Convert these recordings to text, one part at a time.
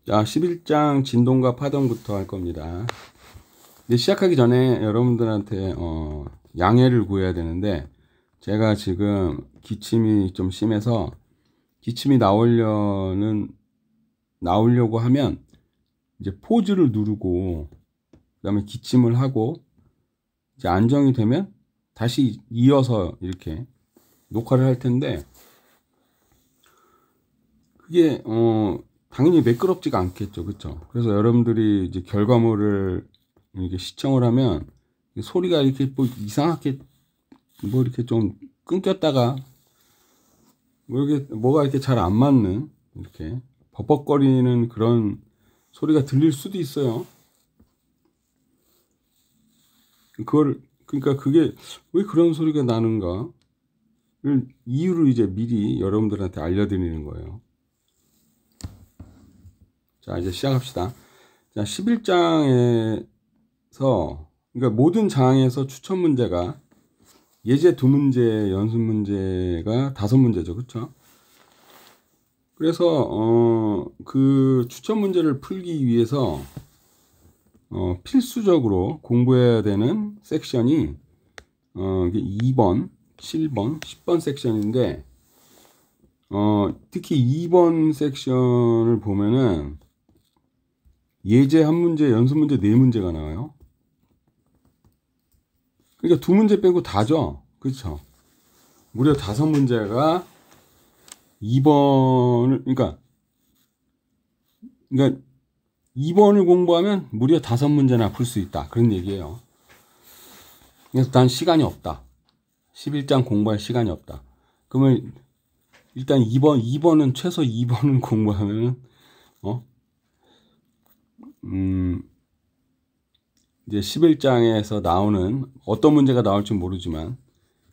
자, 11장 진동과 파동부터 할 겁니다. 근데 시작하기 전에 여러분들한테 양해를 구해야 되는데, 제가 지금 기침이 좀 심해서 기침이 나오려고 하면 이제 포즈를 누르고 그다음에 기침을 하고 이제 안정이 되면 다시 이어서 이렇게 녹화를 할 텐데, 그게 당연히 매끄럽지가 않겠죠, 그렇죠? 그래서 여러분들이 이제 결과물을 이렇게 시청을 하면 소리가 이렇게 뭐 이상하게 뭐 이렇게 좀 끊겼다가 뭐 이렇게 뭐가 이렇게 잘 안 맞는 이렇게 버벅거리는 그런 소리가 들릴 수도 있어요. 그러니까 그게 왜 그런 소리가 나는가를 이유를 이제 미리 여러분들한테 알려드리는 거예요. 자, 이제 시작합시다. 자, 11장에서, 그러니까 모든 장에서 추천 문제가 예제 2문제, 연습 문제가 5문제죠. 그쵸? 그래서, 그 추천 문제를 풀기 위해서, 필수적으로 공부해야 되는 섹션이, 이게 2번, 7번, 10번 섹션인데, 특히 2번 섹션을 보면은, 예제 1문제, 연습 문제 4문제가 나와요. 그러니까 2문제 빼고 다죠. 그렇죠? 무려 5문제가 2번을, 그러니까 2번을 공부하면 무려 5문제나 풀 수 있다. 그런 얘기예요. 그래서 난 시간이 없다. 11장 공부할 시간이 없다. 그러면 일단 2번은 최소 2번은 공부하면은, 이제 11장에서 나오는 어떤 문제가 나올지 모르지만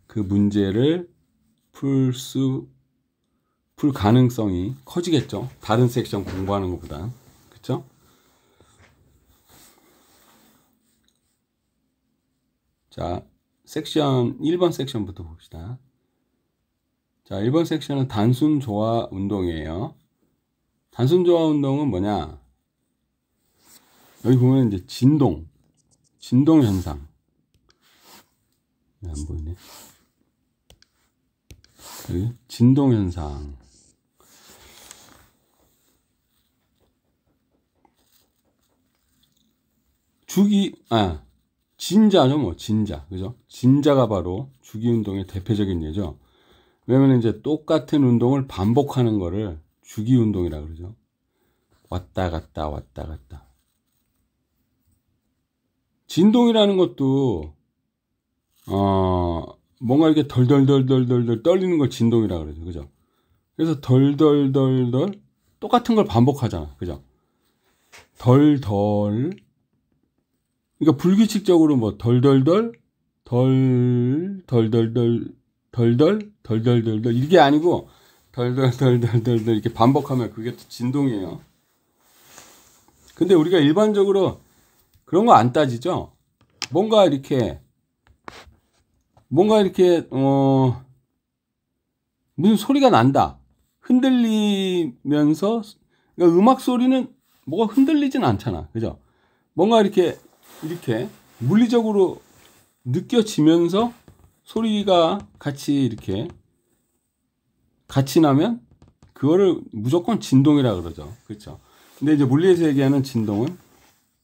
그 문제를 풀 가능성이 커지겠죠. 다른 섹션 공부하는 것보다. 그쵸? 자, 1번 섹션부터 봅시다. 자, 1번 섹션은 단순 조화 운동이에요. 단순 조화 운동은 뭐냐? 여기 보면 이제 진동 현상. 안 보이네. 여기 진동 현상. 진자죠, 뭐, 진자. 그죠? 진자가 바로 주기 운동의 대표적인 예죠. 왜냐면 이제 똑같은 운동을 반복하는 거를 주기 운동이라 그러죠. 왔다 갔다, 왔다 갔다. 진동이라는 것도, 뭔가 이렇게 덜덜덜덜덜 떨리는 걸 진동이라 그러죠. 그죠? 그래서 덜덜덜덜 똑같은 걸 반복하잖아. 그죠? 덜덜. 그러니까 불규칙적으로 뭐 덜덜덜 덜덜덜 이게 아니고 덜덜덜덜덜 이렇게 반복하면 그게 또 진동이에요. 근데 우리가 일반적으로 그런 거 안 따지죠. 뭔가 이렇게 무슨 소리가 난다. 흔들리면서, 그러니까 음악 소리는 뭐가 흔들리진 않잖아. 그죠? 뭔가 이렇게 물리적으로 느껴지면서 소리가 같이 나면 그거를 무조건 진동이라 그러죠. 그렇죠? 근데 이제 물리에서 얘기하는 진동은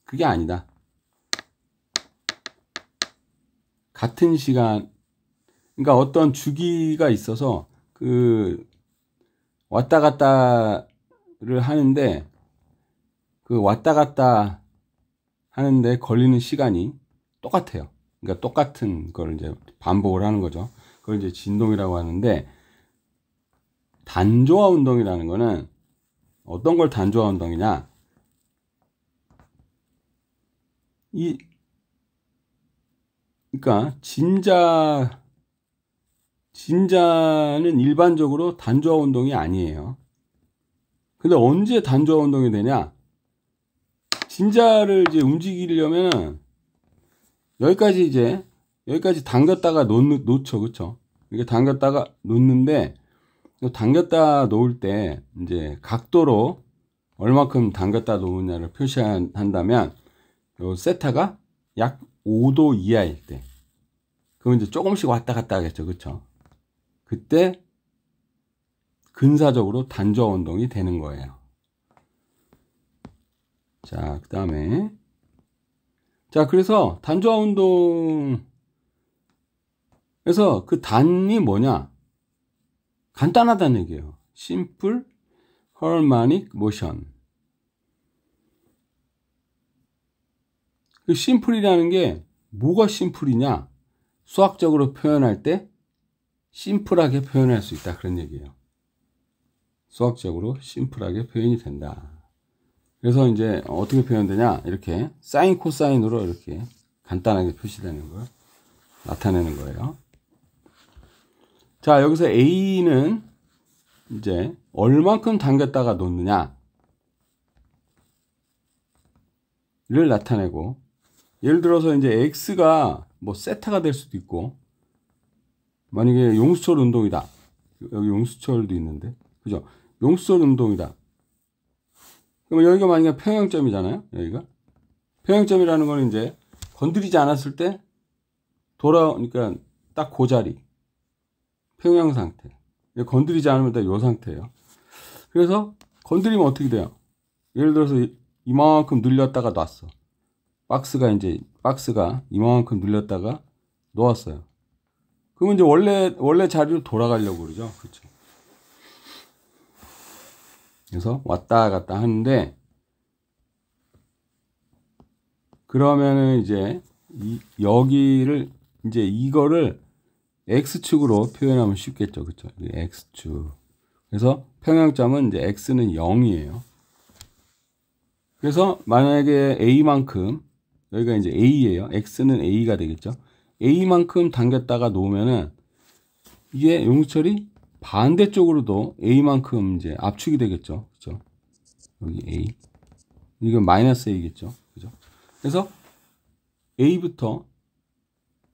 그게 아니다. 같은 시간, 그러니까 어떤 주기가 있어서 그 왔다 갔다를 하는데, 그 왔다 갔다 하는데 걸리는 시간이 똑같아요. 그러니까 똑같은 걸 이제 반복을 하는 거죠. 그걸 이제 진동이라고 하는데, 단조화 운동이라는 거는 어떤 걸 단조화 운동이냐? 그러니까 진자는 일반적으로 단조화 운동이 아니에요. 근데 언제 단조화 운동이 되냐? 진자를 이제 움직이려면 여기까지 당겼다가 놓죠. 그쵸? 이게 당겼다가 놓는데, 당겼다 놓을 때 이제 각도로 얼마큼 담갔다 놓느냐를 표시한다면 요 세타가 약 5도 이하일 때, 그럼 이제 조금씩 왔다 갔다 하겠죠. 그쵸? 그때 근사적으로 단조화 운동이 되는 거예요. 자, 그 다음에, 자, 그래서 단조화 운동, 그래서 그 단이 뭐냐? 간단하다는 얘기예요. Simple Harmonic Motion. 그 심플이라는 게 뭐가 심플이냐? 수학적으로 표현할 때 심플하게 표현할 수 있다, 그런 얘기예요. 수학적으로 심플하게 표현이 된다. 그래서 이제 어떻게 표현되냐? 이렇게 사인 코사인으로 이렇게 간단하게 표시되는 걸 나타내는 거예요. 자, 여기서 A는 이제 얼만큼 당겼다가 놓느냐를 나타내고, 예를 들어서 이제 X가 뭐 세타가 될 수도 있고, 만약에 용수철 운동이다. 여기 용수철도 있는데, 그죠? 용수철 운동이다. 그러면 여기가 만약에 평형점이잖아요. 여기가 평형점이라는 건 이제 건드리지 않았을 때 그러니까 딱 그 자리, 평형 상태. 건드리지 않으면 딱 이 상태예요. 그래서 건드리면 어떻게 돼요? 예를 들어서 이만큼 늘렸다가 놨어. 박스가 이만큼 늘렸다가 놓았어요. 그러면 이제 원래 자리로 돌아가려고 그러죠. 그렇죠? 그래서 왔다 갔다 하는데, 그러면은 이제 여기를 이제 이거를 x축으로 표현하면 쉽겠죠. 그렇죠? x축. 그래서 평형점은 이제 x는 0이에요. 그래서 만약에 a만큼, 여기가 이제 a예요. x는 a가 되겠죠. a만큼 당겼다가 놓으면은 이게 용수철이 반대쪽으로도 a만큼 이제 압축이 되겠죠. 그죠? 여기 a. 이건 마이너스 a겠죠. 그죠? 그래서 a부터,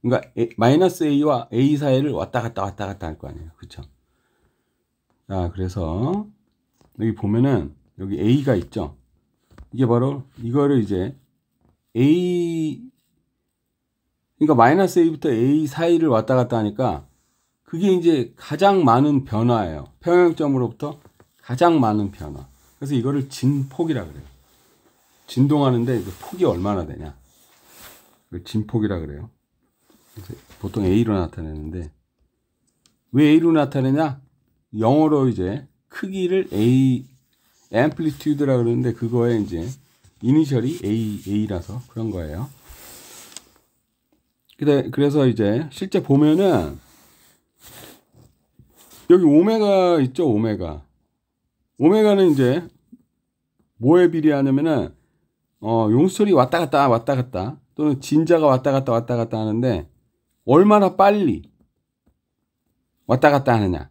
그러니까 마이너스 a와 a 사이를 왔다 갔다 할 거 아니에요. 그쵸? 자, 그래서 여기 보면은 여기 a가 있죠. 이게 바로 이거를 이제 그러니까 마이너스 a부터 a 사이를 왔다 갔다 하니까 그게 이제 가장 많은 변화예요. 평형점으로부터 가장 많은 변화. 그래서 이거를 진폭이라 그래요. 진동하는데 그 폭이 얼마나 되냐? 진폭이라 그래요. 그래서 보통 A로 나타내는데, 왜 A로 나타내냐? 영어로 이제 크기를 amplitude라 그러는데, 그거에 이제 이니셜이 A라서 그런 거예요. 그래서 이제 실제 보면은 여기 오메가 있죠, 오메가. 오메가는 이제 뭐에 비례하냐면은 용수철이 왔다 갔다 또는 진자가 왔다 갔다 하는데 얼마나 빨리 왔다 갔다 하느냐,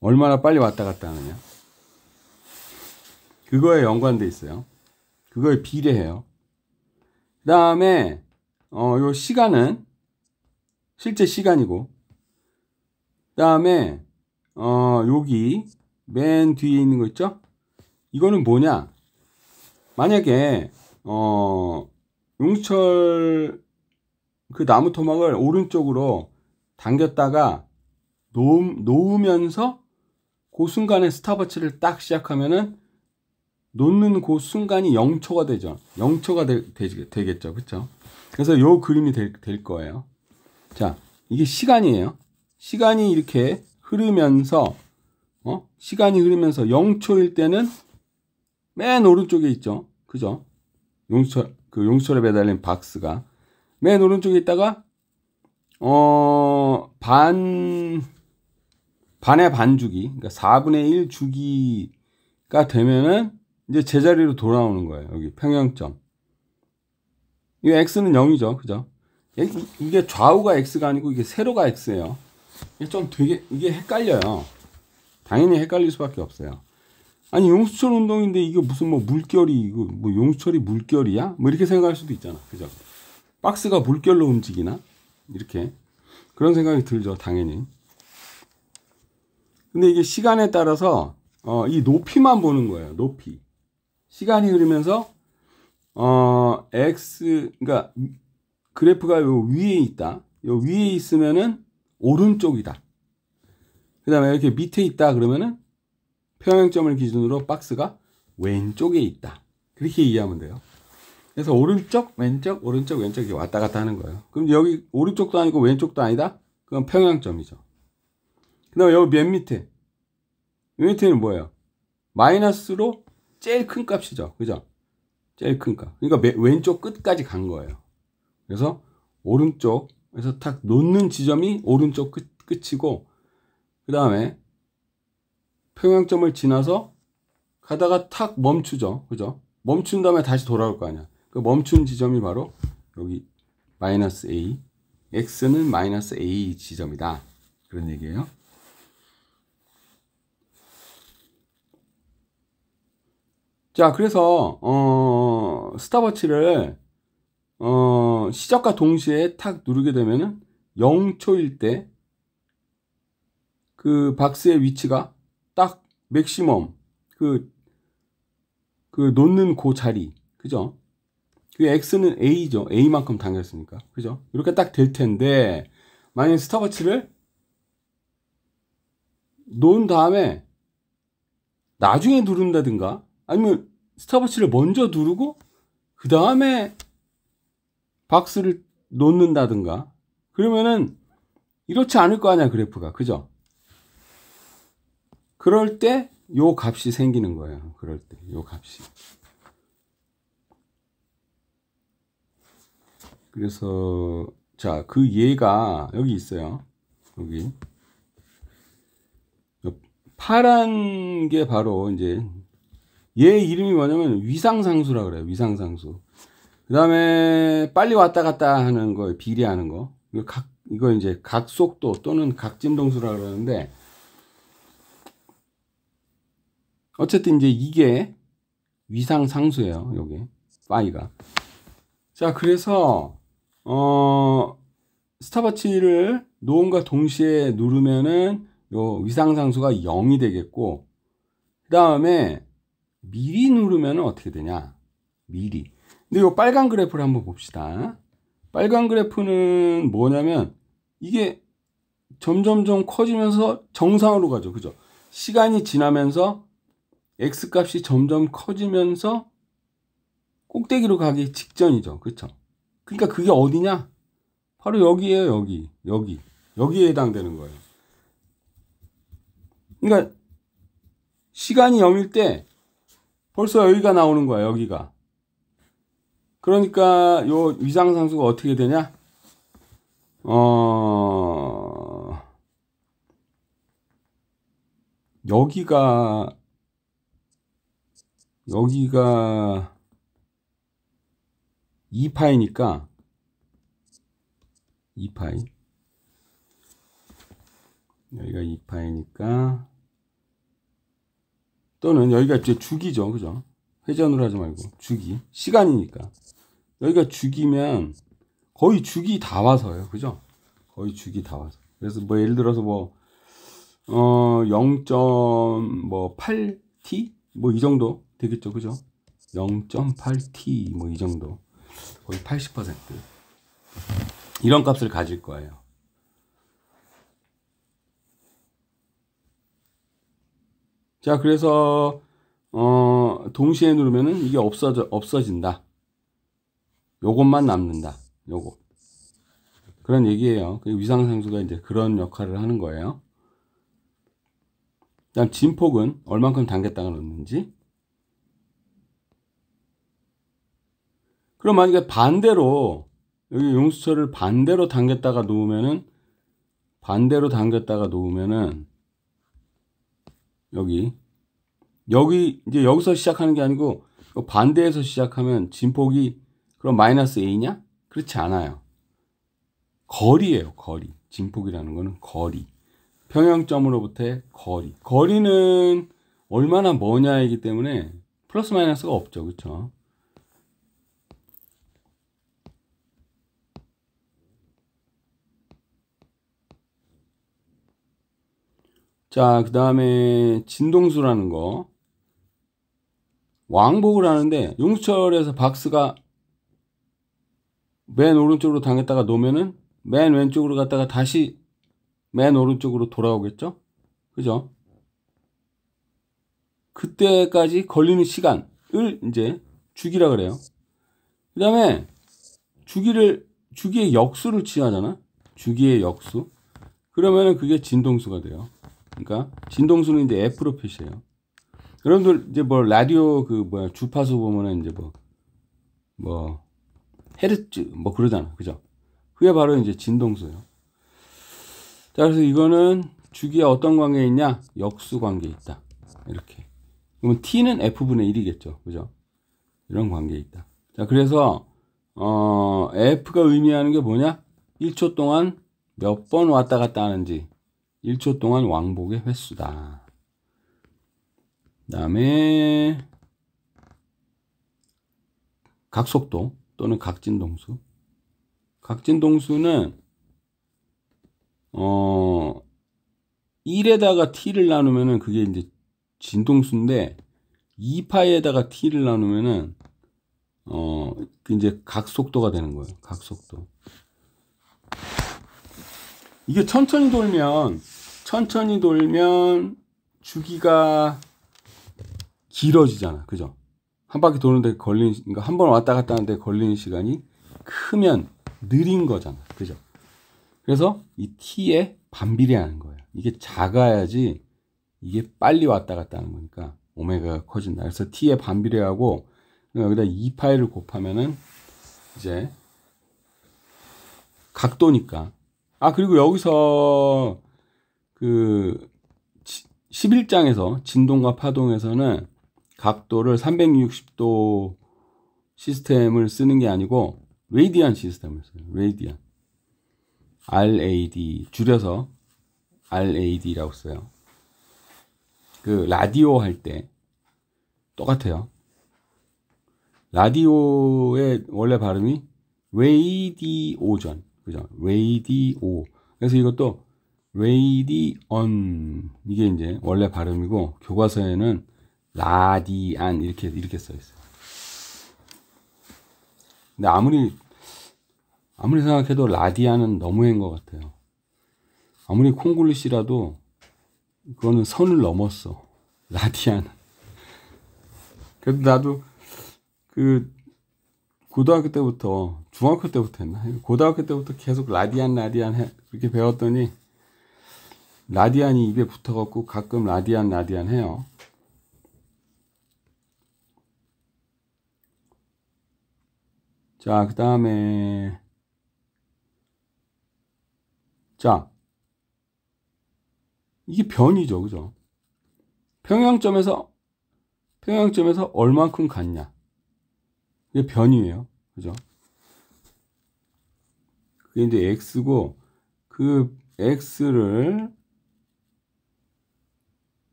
얼마나 빨리 왔다 갔다 하느냐, 그거에 연관돼 있어요. 그거에 비례해요. 그 다음에 요 시간은 실제 시간이고, 그 다음에 여기 맨 뒤에 있는 거 있죠? 이거는 뭐냐? 만약에 용수철 그 나무 토막을 오른쪽으로 당겼다가 놓으면서 그 순간에 스탑워치를 딱 시작하면은 놓는 그 순간이 0초가 되죠. 0초가 되겠죠. 그쵸? 그래서 요 그림이 될 거예요. 자, 이게 시간이에요. 시간이 이렇게 흐르면서 시간이 흐르면서 0초일 때는 맨 오른쪽에 있죠. 그죠? 용수철에 매달린 박스가 맨 오른쪽에 있다가 반의 반주기, 그러니까 4분의 1 주기가 되면은 이제 제자리로 돌아오는 거예요. 여기 평형점. 이 x는 0이죠. 그죠? 이게 좌우가 x가 아니고 이게 세로가 x예요. 이게 헷갈려요. 당연히 헷갈릴 수밖에 없어요. 아니, 용수철 운동인데 이게 무슨 뭐 물결이, 이거 뭐 용수철이 물결이야? 뭐 이렇게 생각할 수도 있잖아. 그죠? 박스가 물결로 움직이나? 이렇게. 그런 생각이 들죠. 당연히. 근데 이게 시간에 따라서 이 높이만 보는 거예요. 높이. 시간이 흐르면서 그러니까 그래프가 요 위에 있다. 요 위에 있으면은 오른쪽이다. 그 다음에 이렇게 밑에 있다 그러면은 평행점을 기준으로 박스가 왼쪽에 있다. 그렇게 이해하면 돼요. 그래서 오른쪽, 왼쪽, 오른쪽, 왼쪽 이렇게 왔다 갔다 하는 거예요. 그럼 여기 오른쪽도 아니고 왼쪽도 아니다? 그건 평행점이죠. 그 다음에 여기 맨 밑에. 맨 밑에는 뭐예요? 마이너스로 제일 큰 값이죠. 그죠? 제일 큰 값. 그러니까 왼쪽 끝까지 간 거예요. 그래서 오른쪽에서 탁 놓는 지점이 오른쪽 끝이고, 그 다음에 평행점을 지나서 가다가 탁 멈추죠. 그죠? 멈춘 다음에 다시 돌아올 거 아니야. 그 멈춘 지점이 바로 여기 마이너스 A, X는 마이너스 A 지점이다. 그런 얘기예요. 자, 그래서 스탑워치를 시작과 동시에 탁 누르게 되면은 0초일 때 그 박스의 위치가 딱 맥시멈 그 놓는 그 자리, 그죠? 그 X는 A죠. A만큼 당겼으니까, 그죠? 이렇게 딱 될 텐데, 만약에 스탑워치를 놓은 다음에 나중에 누른다든가, 아니면 스탑워치를 먼저 누르고 그 다음에 박스를 놓는다든가, 그러면은 이렇지 않을 거 아니야, 그래프가, 그죠? 그럴 때 요 값이 생기는 거예요. 그럴 때 요 값이. 그래서 자, 그 예가 여기 있어요. 여기 파란 게 바로 이제 얘 이름이 뭐냐면 위상상수라 그래요. 위상상수. 그 다음에 빨리 왔다 갔다 하는 거, 비례하는 거. 이거 이제 각속도 또는 각진동수라 그러는데, 어쨌든 이제 이게 위상상수예요. 요게 파이가. 자, 그래서 스탑워치를 놓음과 동시에 누르면은 요 위상상수가 0이 되겠고, 그 다음에 미리 누르면은 어떻게 되냐? 미리. 근데 요 빨간 그래프를 한번 봅시다. 빨간 그래프는 뭐냐면 이게 점점점 커지면서 정상으로 가죠. 그죠? 시간이 지나면서 X 값이 점점 커지면서 꼭대기로 가기 직전이죠. 그쵸? 그러니까 그게 어디냐? 바로 여기에요. 여기에 해당되는 거예요. 그러니까 시간이 0일 때 벌써 여기가 나오는 거야. 여기가. 그러니까 요 위상상수가 어떻게 되냐? 여기가 2파이니까 2파이, 여기가 2파이니까, 또는 여기가 이제 주기죠. 그죠? 회전으로 하지 말고 주기. 시간이니까. 여기가 주기면 거의 주기 다 와서요. 그죠? 거의 주기 다 와서. 그래서 뭐 예를 들어서 뭐 0.8t 뭐 이 정도 되겠죠. 그죠? 0.8t 뭐 이 정도. 거의 80% 이런 값을 가질 거예요. 자, 그래서 동시에 누르면은 이게 없어진다. 요것만 남는다. 요거. 그런 얘기예요. 위상상수가 이제 그런 역할을 하는 거예요. 그다음 진폭은 얼만큼 당겼다가 놓는지. 그럼 만약에 반대로 여기 용수철을 반대로 당겼다가 놓으면은 여기 이제 여기서 시작하는 게 아니고 반대에서 시작하면 진폭이 그럼 마이너스 A냐? 그렇지 않아요. 거리예요. 거리. 진폭이라는 거는 거리. 평형점으로부터의 거리. 거리는 얼마나 머냐이기 때문에 플러스 마이너스가 없죠. 그렇죠? 자, 그 다음에 진동수라는 거. 왕복을 하는데 용수철에서 박스가 맨 오른쪽으로 당겼다가 놓으면은 맨 왼쪽으로 갔다가 다시 맨 오른쪽으로 돌아오겠죠? 그죠? 그때까지 걸리는 시간을 이제 주기라 그래요. 그 다음에 주기의 역수를 취하잖아. 주기의 역수. 그러면은 그게 진동수가 돼요. 그러니까 진동수는 이제 F로 표시해요. 여러분들 이제 뭐 라디오 그 뭐야 주파수 보면은 이제 뭐 헤르츠 뭐 그러잖아. 그죠? 그게 바로 이제 진동수예요. 자, 그래서 이거는 주기와 어떤 관계에 있냐? 역수 관계에 있다. 이렇게. 그러면 T는 F분의 1이겠죠. 그죠? 이런 관계에 있다. 자, 그래서 F가 의미하는 게 뭐냐? 1초 동안 몇 번 왔다 갔다 하는지 1초 동안 왕복의 횟수다. 그 다음에 각속도 또는 각진동수. 각진동수는 1에다가 t를 나누면은 그게 이제 진동수인데 2파에다가 t를 나누면은 그 이제 각속도가 되는 거예요. 각속도. 이게 천천히 돌면 주기가 길어지잖아. 그죠? 한 바퀴 도는데 그러니까 한 번 왔다 갔다 하는데 걸리는 시간이 크면 느린 거잖아. 그죠? 그래서 이 t에 반비례하는 거예요. 이게 작아야지 이게 빨리 왔다 갔다 하는 거니까 오메가가 커진다. 그래서 t에 반비례하고 여기다 2파이를 곱하면은 이제 각도니까. 아, 그리고 여기서 그 11장에서 진동과 파동에서는 각도를 360도 시스템을 쓰는 게 아니고 레디안 시스템을 써요. 레디안. RAD 줄여서 RAD라고 써요. 그 라디오 할 때 똑같아요. 라디오의 원래 발음이 레이디오전. 그죠? 레이디오. 그래서 이것도 레이디언 이게 이제 원래 발음이고 교과서에는 라디안 이렇게 써 있어요. 근데 아무리 생각해도 라디안은 너무한 것 같아요. 아무리 콩글리시라도 그거는 선을 넘었어. 라디안. 그래도 나도 그 고등학교 때부터 중학교 때부터 했나? 고등학교 때부터 계속 라디안 그렇게 배웠더니 라디안이 입에 붙어갖고 가끔 라디안 해요. 자, 그 다음에 자, 이게 변이죠. 그죠? 평형점에서 얼만큼 갔냐? 이게 변이에요. 그죠? 그게 이제 x고 그 x를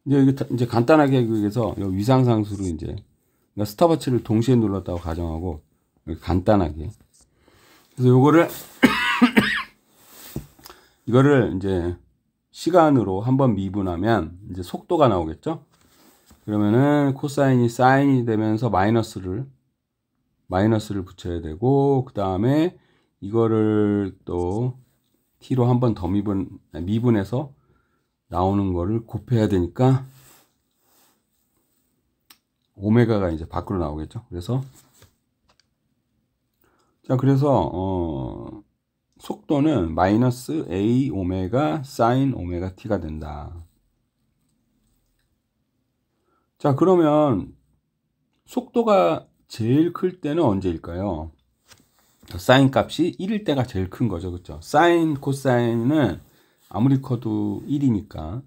이제 간단하게 그래서 위상상수로 이제 그러니까 스탑워치를 동시에 눌렀다고 가정하고 간단하게 그래서 이거를 이제 시간으로 한번 미분하면 이제 속도가 나오겠죠. 그러면은 코사인이 사인이 되면서 마이너스를 붙여야 되고 그 다음에 이거를 또 t로 한 번 더 미분해서 나오는 거를 곱해야 되니까 오메가가 이제 밖으로 나오겠죠. 그래서 속도는 마이너스 a 오메가 사인 오메가 t가 된다. 자, 그러면 속도가 제일 클 때는 언제일까요? 사인 값이 1일 때가 제일 큰 거죠. 그렇죠? 사인, 코사인은 아무리 커도 1이니까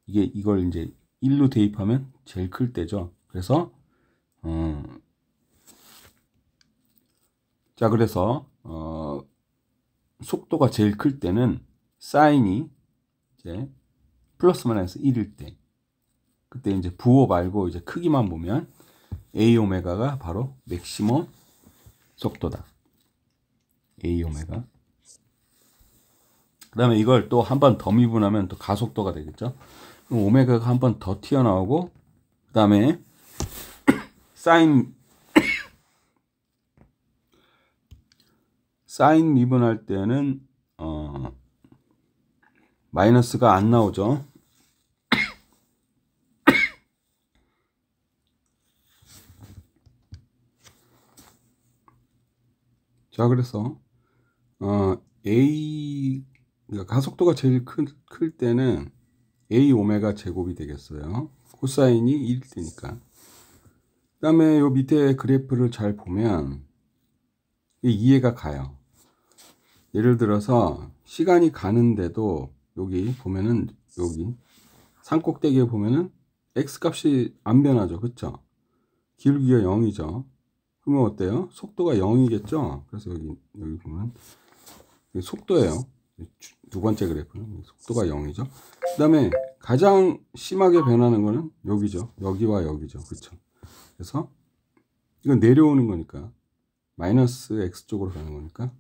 이걸 이제 1로 대입하면 제일 클 때죠. 그래서 속도가 제일 클 때는 사인이 이제 플러스 마이너스 1일 때 그때 이제 부호 말고 이제 크기만 보면 a 오메가가 바로 맥시멈 속도다. a 오메가. 그 다음에 이걸 또 한 번 더 미분하면 또 가속도가 되겠죠. 그럼 오메가가 한 번 더 튀어나오고, 그 다음에 사인 미분할 때는 마이너스가 안 나오죠. 자, 그래서 A 그러니까 가속도가 제일 클 때는 A 오메가 제곱이 되겠어요. 코사인이 1일 때니까. 그 다음에 요 밑에 그래프를 잘 보면 이해가 가요. 예를 들어서 시간이 가는데도 여기 보면은 여기 산꼭대기에 보면은 x 값이 안 변하죠. 그쵸? 기울기가 0이죠. 그러면 어때요? 속도가 0이겠죠? 그래서 여기 보면 속도예요. 두 번째 그래프는 속도가 0이죠. 그 다음에 가장 심하게 변하는 거는 여기죠. 여기와 여기죠. 그쵸? 그래서 이건 내려오는 거니까 마이너스 x 쪽으로 가는 거니까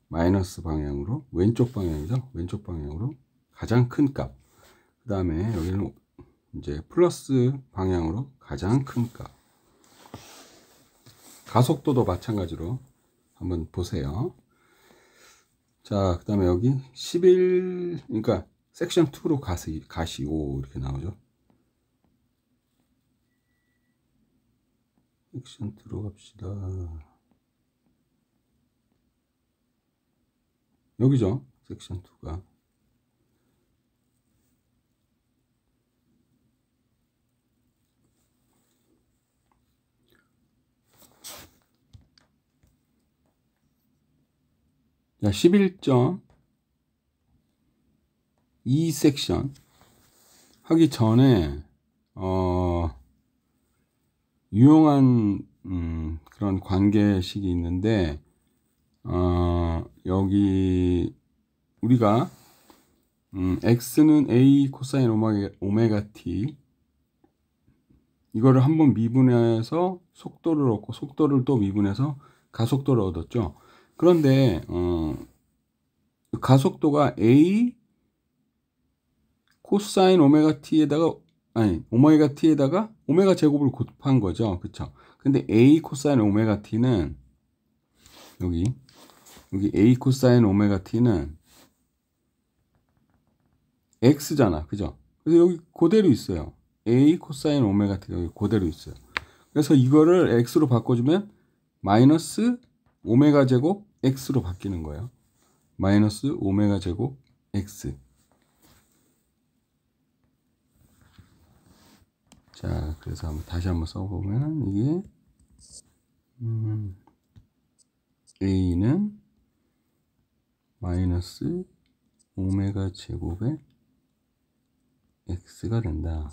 마이너스 방향으로 왼쪽 방향이죠. 왼쪽 방향으로 가장 큰 값. 그 다음에 여기는 이제 플러스 방향으로 가장 큰 값. 가속도도 마찬가지로 한번 보세요. 자, 그 다음에 여기 11, 그러니까 섹션 2로 가시오 이렇게 나오죠. 섹션 2로 갑시다. 여기죠. 섹션 2가. 자, 11.2 섹션 하기 전에 유용한 그런 관계식이 있는데 여기 우리가 x는 a 코사인 오메가 t 이거를 한번 미분해서 속도를 얻고 속도를 또 미분해서 가속도를 얻었죠. 그런데 가속도가 a 코사인 오메가 t에다가 오메가 t에다가 오메가 제곱을 곱한 거죠. 그쵸? 근데 a 코사인 오메가 t는 여기 a 코사인 오메가 t는 x잖아. 그죠? 그래서 여기 그대로 있어요. a 코사인 오메가 t가 여기 그대로 있어요. 그래서 이거를 x로 바꿔주면 마이너스 오메가 제곱 x로 바뀌는 거예요. 마이너스 오메가 제곱 x. 자, 그래서 다시 한번 써보면 이게 a는 마이너스 오메가 제곱의 x가 된다.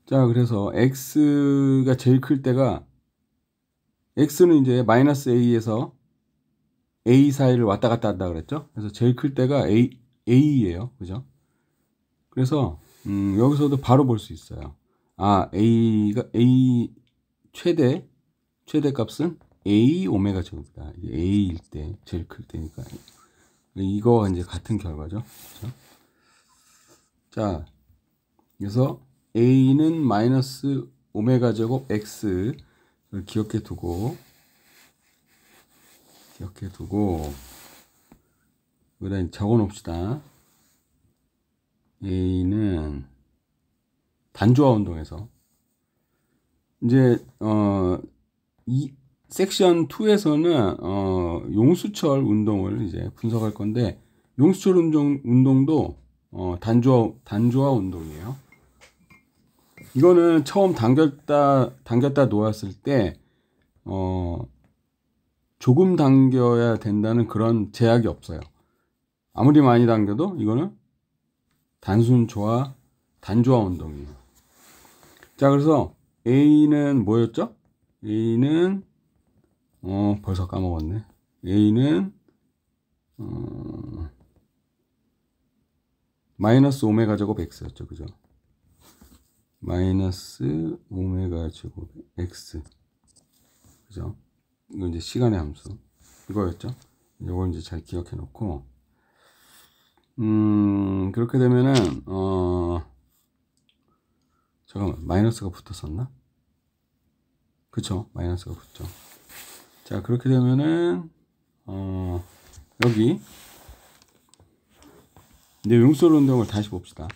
자, 그래서 x가 제일 클 때가 x는 이제 마이너스 a에서 a 사이를 왔다 갔다 한다 그랬죠. 그래서 제일 클 때가 a예요. 그죠? 그래서 여기서도 바로 볼 수 있어요. 아, a 최대 값은 a 오메가 제곱이다. a일 때 제일 클 때니까 이거 이제 같은 결과죠. 그렇죠? 자, 그래서 a는 마이너스 오메가 제곱 x를 기억해 두고 여기다 적어 놓읍시다. a는 단조화 운동에서 이제 이 섹션 2에서는 용수철 운동을 이제 분석할 건데 용수철 운동도 단조화 운동이에요. 이거는 처음 당겼다 놓았을 때 조금 당겨야 된다는 그런 제약이 없어요. 아무리 많이 당겨도 이거는 단조화 운동이에요. 자, 그래서 A는 뭐였죠? A는 벌써 까먹었네. A는 마이너스 오메가 제곱 X였죠. 그죠? 마이너스 오메가 제곱 X. 그죠? 이건 이제 시간의 함수. 이거였죠. 이걸 이제 잘 기억해 놓고, 그렇게 되면은, 잠깐만, 마이너스가 붙었었나? 그쵸, 마이너스가 붙죠. 자, 그렇게 되면은, 여기, 이제 용솔 운동을 다시 봅시다.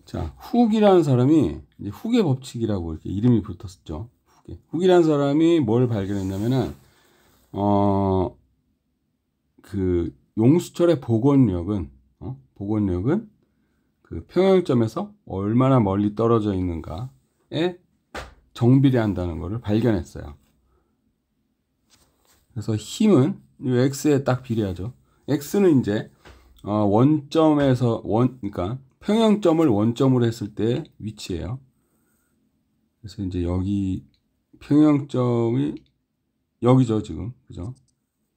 자, 훅이라는 사람이, 이제 훅의 법칙이라고 이렇게 이름이 붙었죠. 훅이라는 사람이 뭘 발견했냐면은, 그 용수철의 복원력은 그 평형점에서 얼마나 멀리 떨어져 있는가에 정비례한다는 것을 발견했어요. 그래서 힘은 이 x에 딱 비례하죠. x는 이제 원점에서 그러니까 평형점을 원점으로 했을 때 위치예요. 그래서 이제 여기 평형점이 여기죠, 지금. 그죠?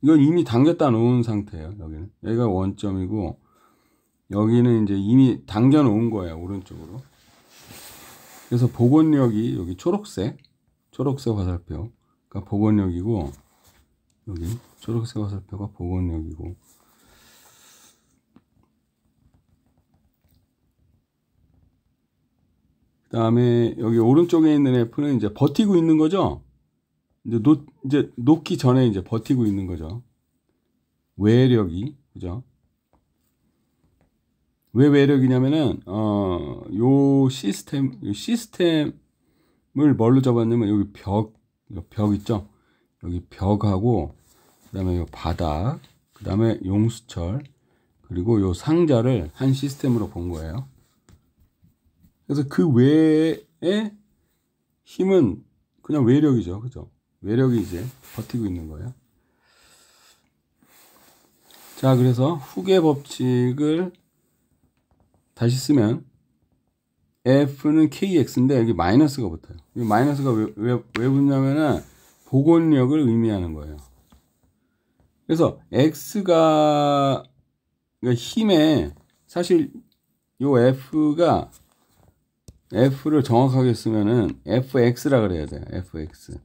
이건 이미 당겼다 놓은 상태예요. 여기가 원점이고, 여기는 이제 이미 당겨 놓은 거예요, 오른쪽으로. 그래서 복원력이 여기 초록색 화살표가 복원력이고, 여기 초록색 화살표가 복원력이고, 그 다음에 여기 오른쪽에 있는 F는 이제 버티고 있는 거죠. 이제 놓기 전에 이제 버티고 있는 거죠. 외력이, 그죠? 왜 외력이냐면은, 요 시스템을 뭘로 잡았냐면, 여기 벽 있죠? 여기 벽하고, 그 다음에 요 바닥, 그 다음에 용수철, 그리고 요 상자를 한 시스템으로 본 거예요. 그래서 그 외에 힘은 그냥 외력이죠. 그죠? 외력이 이제 버티고 있는 거예요. 자, 그래서 훅의 법칙을 다시 쓰면 F는 KX인데 여기 마이너스가 붙어요. 이 마이너스가 왜 붙냐면은 복원력을 의미하는 거예요. 그래서 X가 그러니까 힘에 사실 요 F를 정확하게 쓰면은 FX라 그래야 돼요. FX.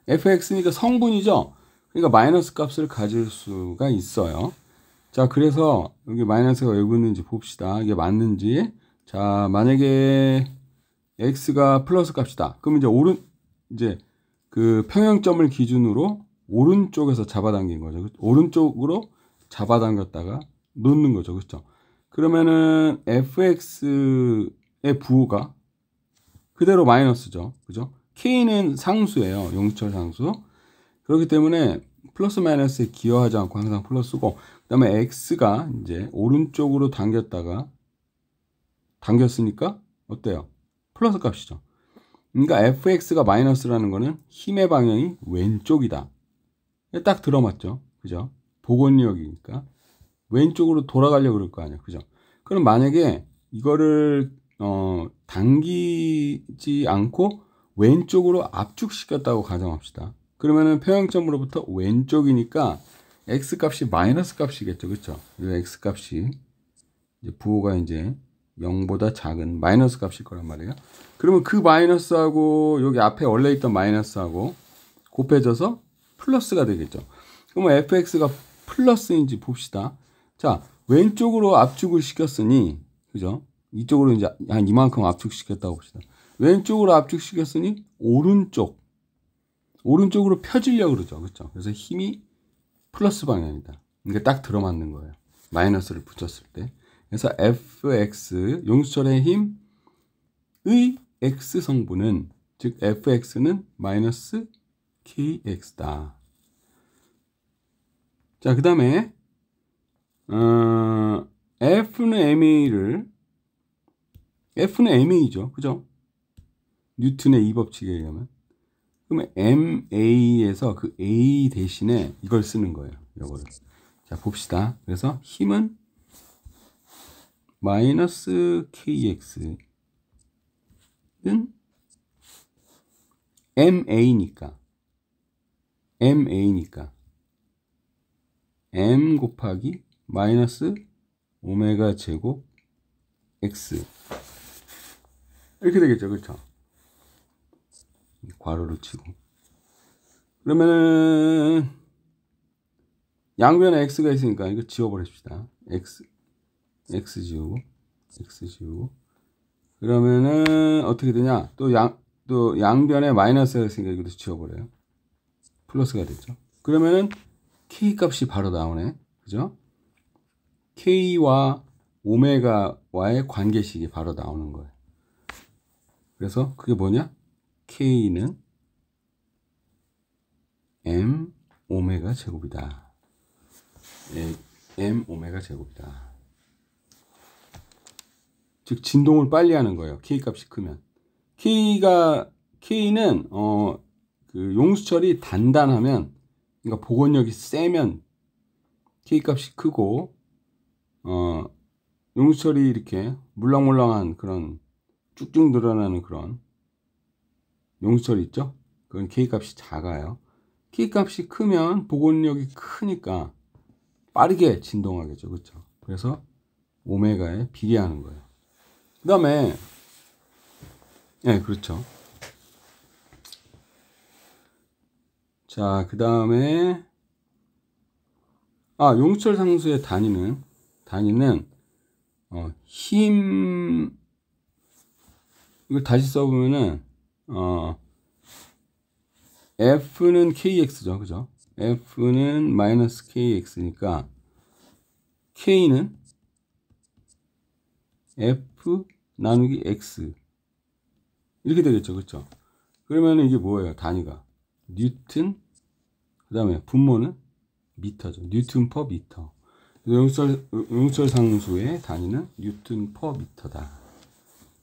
FX니까 성분이죠. 그러니까 마이너스 값을 가질 수가 있어요. 자, 그래서 여기 마이너스가 왜 붙는지 봅시다. 이게 맞는지. 자, 만약에 x가 플러스 값이다. 그럼 이제 그 평형점을 기준으로 오른쪽에서 잡아당긴 거죠. 오른쪽으로 잡아당겼다가 놓는 거죠. 그렇죠? 그러면은 fx의 부호가 그대로 마이너스죠. 그죠? k는 상수예요. 용수철 상수. 그렇기 때문에 플러스 마이너스에 기여하지 않고 항상 플러스고, 그 다음에 x가 이제 오른쪽으로 당겼으니까 어때요? 플러스 값이죠. 그러니까 fx가 마이너스라는 거는 힘의 방향이 왼쪽이다. 딱 들어맞죠. 그죠? 복원력이니까 왼쪽으로 돌아가려고 그럴 거 아니에요. 그죠? 그럼 만약에 이거를 당기지 않고 왼쪽으로 압축시켰다고 가정합시다. 그러면은 평형점으로부터 왼쪽이니까 x 값이 마이너스 값이겠죠. 그렇죠? 이 x 값이 이제 부호가 이제 0보다 작은 마이너스 값일 거란 말이에요. 그러면 그 마이너스하고 여기 앞에 원래 있던 마이너스하고 곱해져서 플러스가 되겠죠. 그러면 fx가 플러스인지 봅시다. 자, 왼쪽으로 압축을 시켰으니, 그죠? 이쪽으로 이제 한 이만큼 압축시켰다고 봅시다. 왼쪽으로 압축시켰으니 오른쪽으로 펴지려고 그러죠. 그렇죠? 그래서 힘이 플러스 방향이다. 이게 딱 들어맞는 거예요. 마이너스를 붙였을 때. 그래서 fx 용수철의 힘의 x 성분은, 즉 fx는 마이너스 kx다. 자, 그 다음에 F는 MA죠. 그죠? 뉴턴의 이 법칙에 의하면. 그러면 MA에서 그 A 대신에 이걸 쓰는 거예요. 이거를. 자, 봅시다. 그래서 힘은 마이너스 KX는 MA니까 M 곱하기 마이너스 오메가 제곱 X 이렇게 되겠죠. 그렇죠? 괄호로 치고. 그러면은 양변에 x가 있으니까 이거 지워버립시다. x 지우고 그러면은 어떻게 되냐? 또 양변에 마이너스가 있으니까 이것도 지워버려요. 플러스가 됐죠. 그러면은 k 값이 바로 나오네. 그죠? k와 오메가와의 관계식이 바로 나오는 거예요. 그래서 그게 뭐냐? k는 m 오메가 제곱이다. m 오메가 제곱이다. 즉 진동을 빨리 하는 거예요. k 값이 크면. k는 그 용수철이 단단하면, 그러니까 복원력이 세면 k 값이 크고, 용수철이 이렇게 물랑물랑한 그런 쭉쭉 늘어나는 그런 용수철이 있죠. 그건 k 값이 작아요. k 값이 크면 복원력이 크니까 빠르게 진동하겠죠. 그렇죠? 그래서 오메가에 비례하는 거예요. 그 다음에 네, 그렇죠. 자, 그 다음에 용수철 상수의 단위는 힘, 이걸 다시 써보면은 F는 KX죠. 그죠? F는 마이너스 KX니까 K는 F 나누기 X 이렇게 되겠죠. 그렇죠? 그러면 이게 뭐예요? 단위가 뉴튼, 그 다음에 분모는 미터죠. 뉴튼 퍼 미터. 용수철 상수의 단위는 뉴튼 퍼 미터다.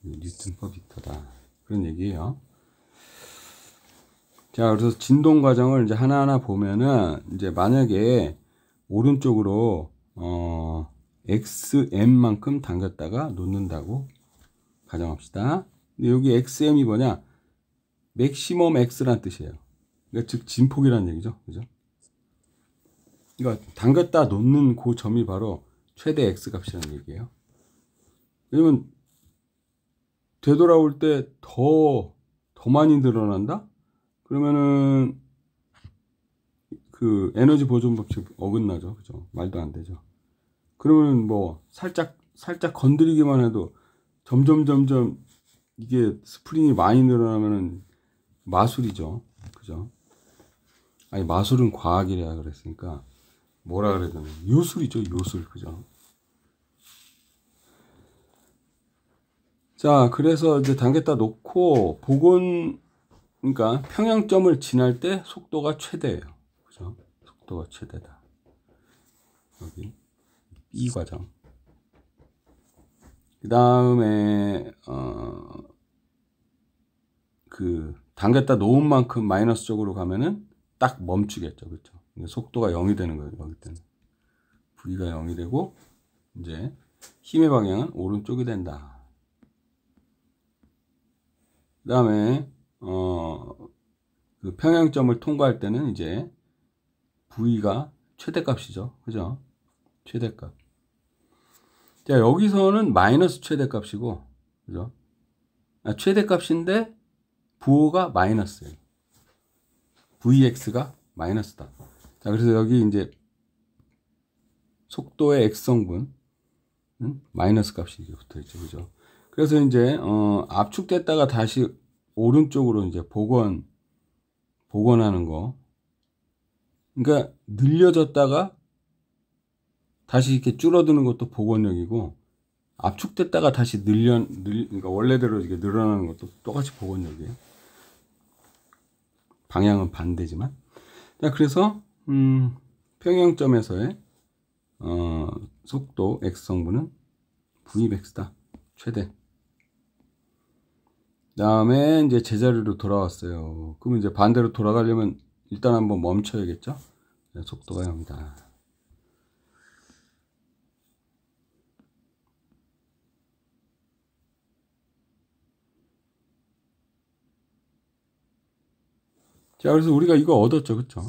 뉴튼 퍼 미터다. 그런 얘기예요. 자, 그래서 진동 과정을 이제 하나하나 보면은, 이제 만약에 오른쪽으로 xm만큼 당겼다가 놓는다고 가정합시다. 근데 여기 xm이 뭐냐? 맥시멈 x란 뜻이에요. 그러니까 즉 진폭이라는 얘기죠. 그죠? 그러니까 당겼다 놓는 그 점이 바로 최대 x 값이라는 얘기예요. 왜냐면 되돌아올 때 더 많이 늘어난다? 그러면은 그 에너지 보존 법칙 어긋나죠. 그죠? 말도 안 되죠. 그러면 뭐 살짝 건드리기만 해도 점점 이게 스프링이 많이 늘어나면은 마술이죠. 그죠? 아니, 마술은 과학이라 그랬으니까 뭐라 그래야 되나? 요술이죠. 요술. 그죠? 자, 그래서 이제 당겼다 놓고 그러니까 평형점을 지날 때 속도가 최대예요. 그죠? 속도가 최대다. 여기 B 과정. 그 다음에 그 당겼다 놓은 만큼 마이너스 쪽으로 가면은 딱 멈추겠죠. 그렇죠? 속도가 0이 되는 거예요. 거기 때는 V가 0이 되고 이제 힘의 방향은 오른쪽이 된다. 그 다음에 그 평형점을 통과할 때는 이제 V가 최대값이죠. 그죠? 최대값. 자, 여기서는 마이너스 최대값이고, 그죠? 최대값인데 부호가 마이너스예요. Vx가 마이너스다. 자, 그래서 여기 이제 속도의 x성분은 마이너스 값이 이제 붙어 있죠. 그죠? 그래서 이제 압축됐다가 다시 오른쪽으로 이제 복원하는 거. 그러니까 늘려졌다가 다시 이렇게 줄어드는 것도 복원력이고, 압축됐다가 다시 그러니까 원래대로 이게 늘어나는 것도 똑같이 복원력이에요. 방향은 반대지만. 자, 그래서 평형점에서의 속도 x성분은 Vmax다. 최대. 다음에 이제 제자리로 돌아왔어요. 그러면 이제 반대로 돌아가려면 일단 한번 멈춰야겠죠? 속도가 0이다. 자, 그래서 우리가 이거 얻었죠. 그쵸?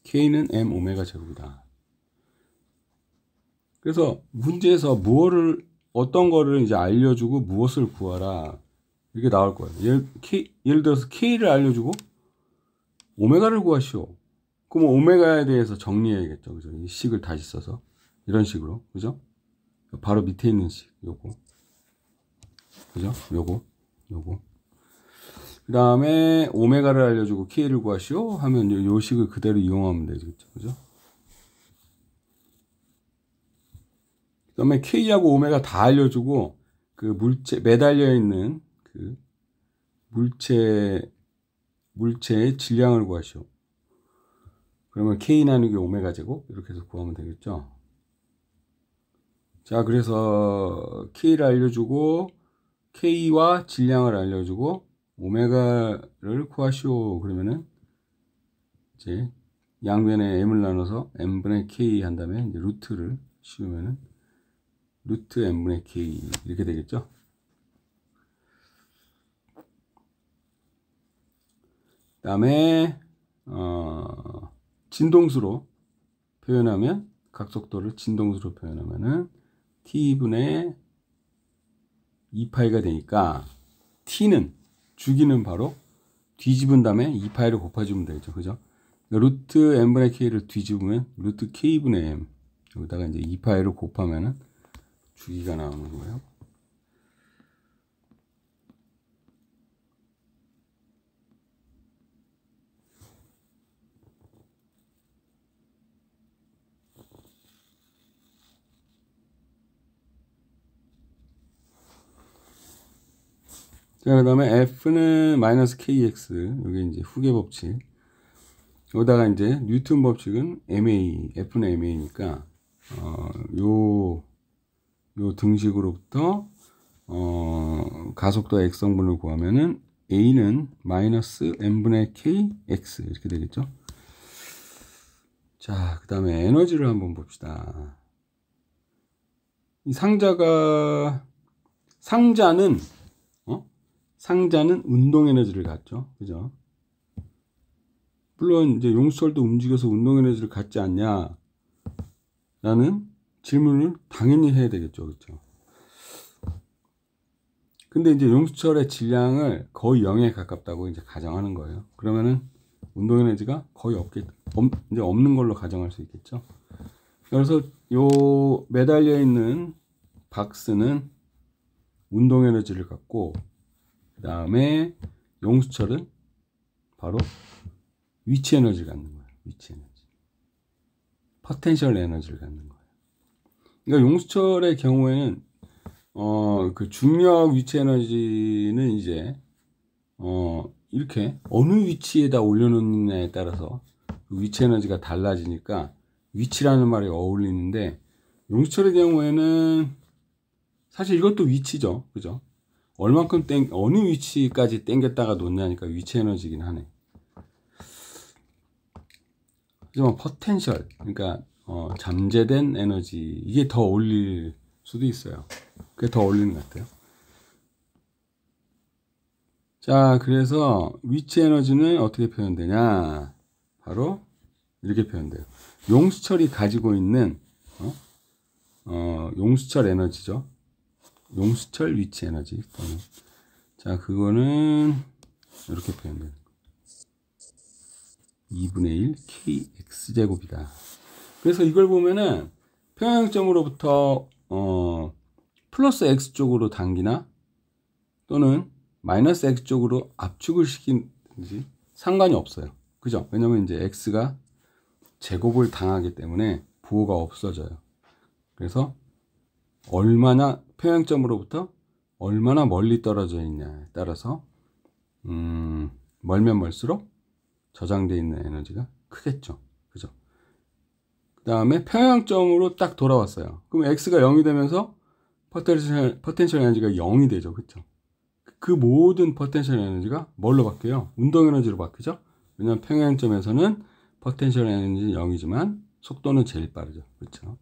K는 M 오메가 제곱이다. 그래서 문제에서 어떤 거를 이제 알려주고 무엇을 구하라. 이렇게 나올 거예요. 예를 들어서 K를 알려주고 오메가를 구하시오. 그럼 오메가에 대해서 정리해야겠죠. 그죠? 이 식을 다시 써서. 이런 식으로. 그죠? 바로 밑에 있는 식. 요거. 그죠? 요거. 그 다음에 오메가를 알려주고 K를 구하시오 하면 요 식을 그대로 이용하면 되죠. 그죠? 그 다음에 K하고 오메가 다 알려주고 그 물체, 매달려 있는 그 물체의 질량을 구하시오. 그러면 K 나누기 오메가 제곱 이렇게 해서 구하면 되겠죠. 자, 그래서 K를 알려주고 K와 질량을 알려주고 오메가를 구하시오. 그러면은 이제 양변에 m을 나눠서 m분의 k 한 다음에 이제 루트를 씌우면은 루트 m분의 k 이렇게 되겠죠. 그 다음에 진동수로 표현하면 각속도를 진동수로 표현하면은 t분의 2파이가 되니까 t는 주기는 바로 뒤집은 다음에 2파이를 곱해주면 되죠. 그죠? 루트 m분의 k를 뒤집으면 루트 k분의 m 여기다가 이제 2파이를 곱하면은 주기가 나오는 거예요. 자, 그 다음에 F는 마이너스 KX, 여기 이제 후계 법칙. 여기다가 이제 뉴턴 법칙은 MA, F는 MA니까, 요 등식으로부터, 가속도 X성분을 구하면은 A는 마이너스 M분의 KX, 이렇게 되겠죠. 자, 그 다음에 에너지를 한번 봅시다. 이 상자는 운동 에너지를 갖죠. 그죠? 물론 이제 용수철도 움직여서 운동 에너지를 갖지 않냐? 라는 질문을 당연히 해야 되겠죠. 그렇죠? 근데 이제 용수철의 질량을 거의 0에 가깝다고 이제 가정하는 거예요. 그러면은 운동 에너지가 거의 이제 없는 걸로 가정할 수 있겠죠. 그래서 요 매달려 있는 박스는 운동 에너지를 갖고 그 다음에 용수철은 바로 위치 에너지를 갖는 거예요. 위치 에너지. 포텐셜 에너지를 갖는 거예요. 그러니까 용수철의 경우에는 그 중력 위치 에너지는 이제 이렇게 어느 위치에다 올려놓느냐에 따라서 그 위치 에너지가 달라지니까 위치라는 말이 어울리는데 용수철의 경우에는 사실 이것도 위치죠. 그죠? 얼만큼 어느 위치까지 당겼다가 놓냐니까 위치 에너지긴 하네. 하지만 포텐셜, 그러니까 잠재된 에너지, 이게 더 어울릴 수도 있어요. 그게 더 어울리는 것 같아요. 자, 그래서 위치 에너지는 어떻게 표현되냐? 바로 이렇게 표현돼요. 용수철이 가지고 있는 용수철 에너지죠. 용수철 위치 에너지 또는 자, 그거는 이렇게 표현돼요. 2분의 1 kx제곱이다. 그래서 이걸 보면은 평행점으로부터 플러스 x 쪽으로 당기나 또는 마이너스 x 쪽으로 압축을 시키는지 상관이 없어요. 그죠? 왜냐면 이제 x가 제곱을 당하기 때문에 부호가 없어져요. 그래서 얼마나 평행점으로부터 얼마나 멀리 떨어져 있냐에 따라서 멀면 멀수록 저장되어 있는 에너지가 크겠죠. 그죠? 그 다음에 평행점으로 딱 돌아왔어요. 그럼 x가 0이 되면서 포텐셜 에너지가 0이 되죠. 그쵸? 그 모든 포텐셜 에너지가 뭘로 바뀌어요? 운동 에너지로 바뀌죠? 왜냐면 평행점에서는 포텐셜 에너지는 0이지만 속도는 제일 빠르죠. 그렇죠?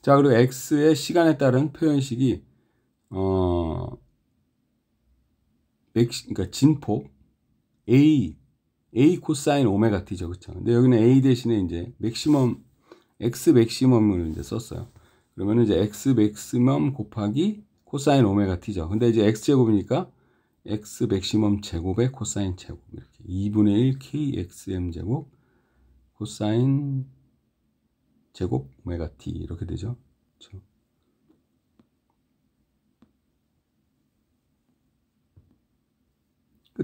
자, 그리고 x의 시간에 따른 표현식이 그러니까 진폭 a 코사인 오메가 t죠. 그렇죠? 근데 여기는 a 대신에 이제 맥시멈 x 맥시멈을 이제 썼어요. 그러면 이제 x 맥시멈 곱하기 코사인 오메가 t죠. 근데 이제 x 제곱이니까 x 맥시멈 제곱의 코사인 제곱 이렇게 2분의 1 kxm 제곱 코사인 제곱 오메가 t 이렇게 되죠. 그렇죠?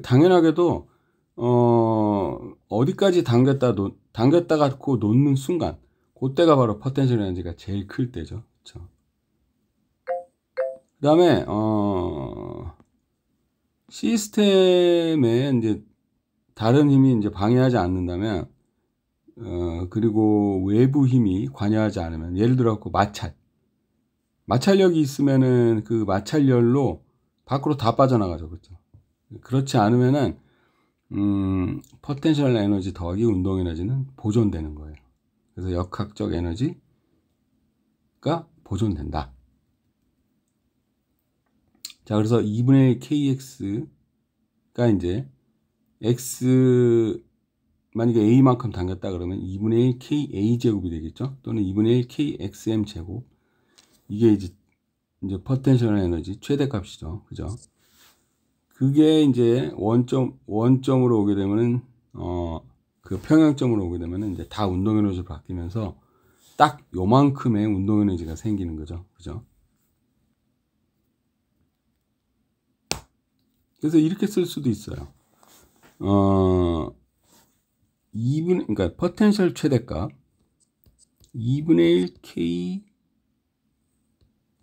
당연하게도 어디까지 당겼다 갖고 놓는 순간 그때가 바로 포텐셜 에너지가 제일 클 때죠. 그렇죠? 그 다음에 시스템에 이제 다른 힘이 이제 방해하지 않는다면 그리고 외부 힘이 관여하지 않으면 예를 들어 갖고 마찰력이 있으면은 그 마찰열로 밖으로 다 빠져나가죠. 그렇죠? 그렇지 않으면은 포텐셜 에너지 더하기 운동 에너지는 보존되는 거예요. 그래서 역학적 에너지가 보존된다. 자, 그래서 2분의 1 kx가 이제 x 만약에 a만큼 당겼다 그러면 2분의 1 ka 제곱이 되겠죠. 또는 2분의 1 kxm 제곱. 이게 이제 포텐셜 에너지 최대값이죠. 그죠? 그게 이제 원점으로 오게 되면은 그 평형점으로 오게 되면은 이제 다 운동 에너지로 바뀌면서 딱 요만큼의 운동 에너지가 생기는 거죠. 그죠? 그래서 이렇게 쓸 수도 있어요. 그러니까 포텐셜 최대값 2분의 1 k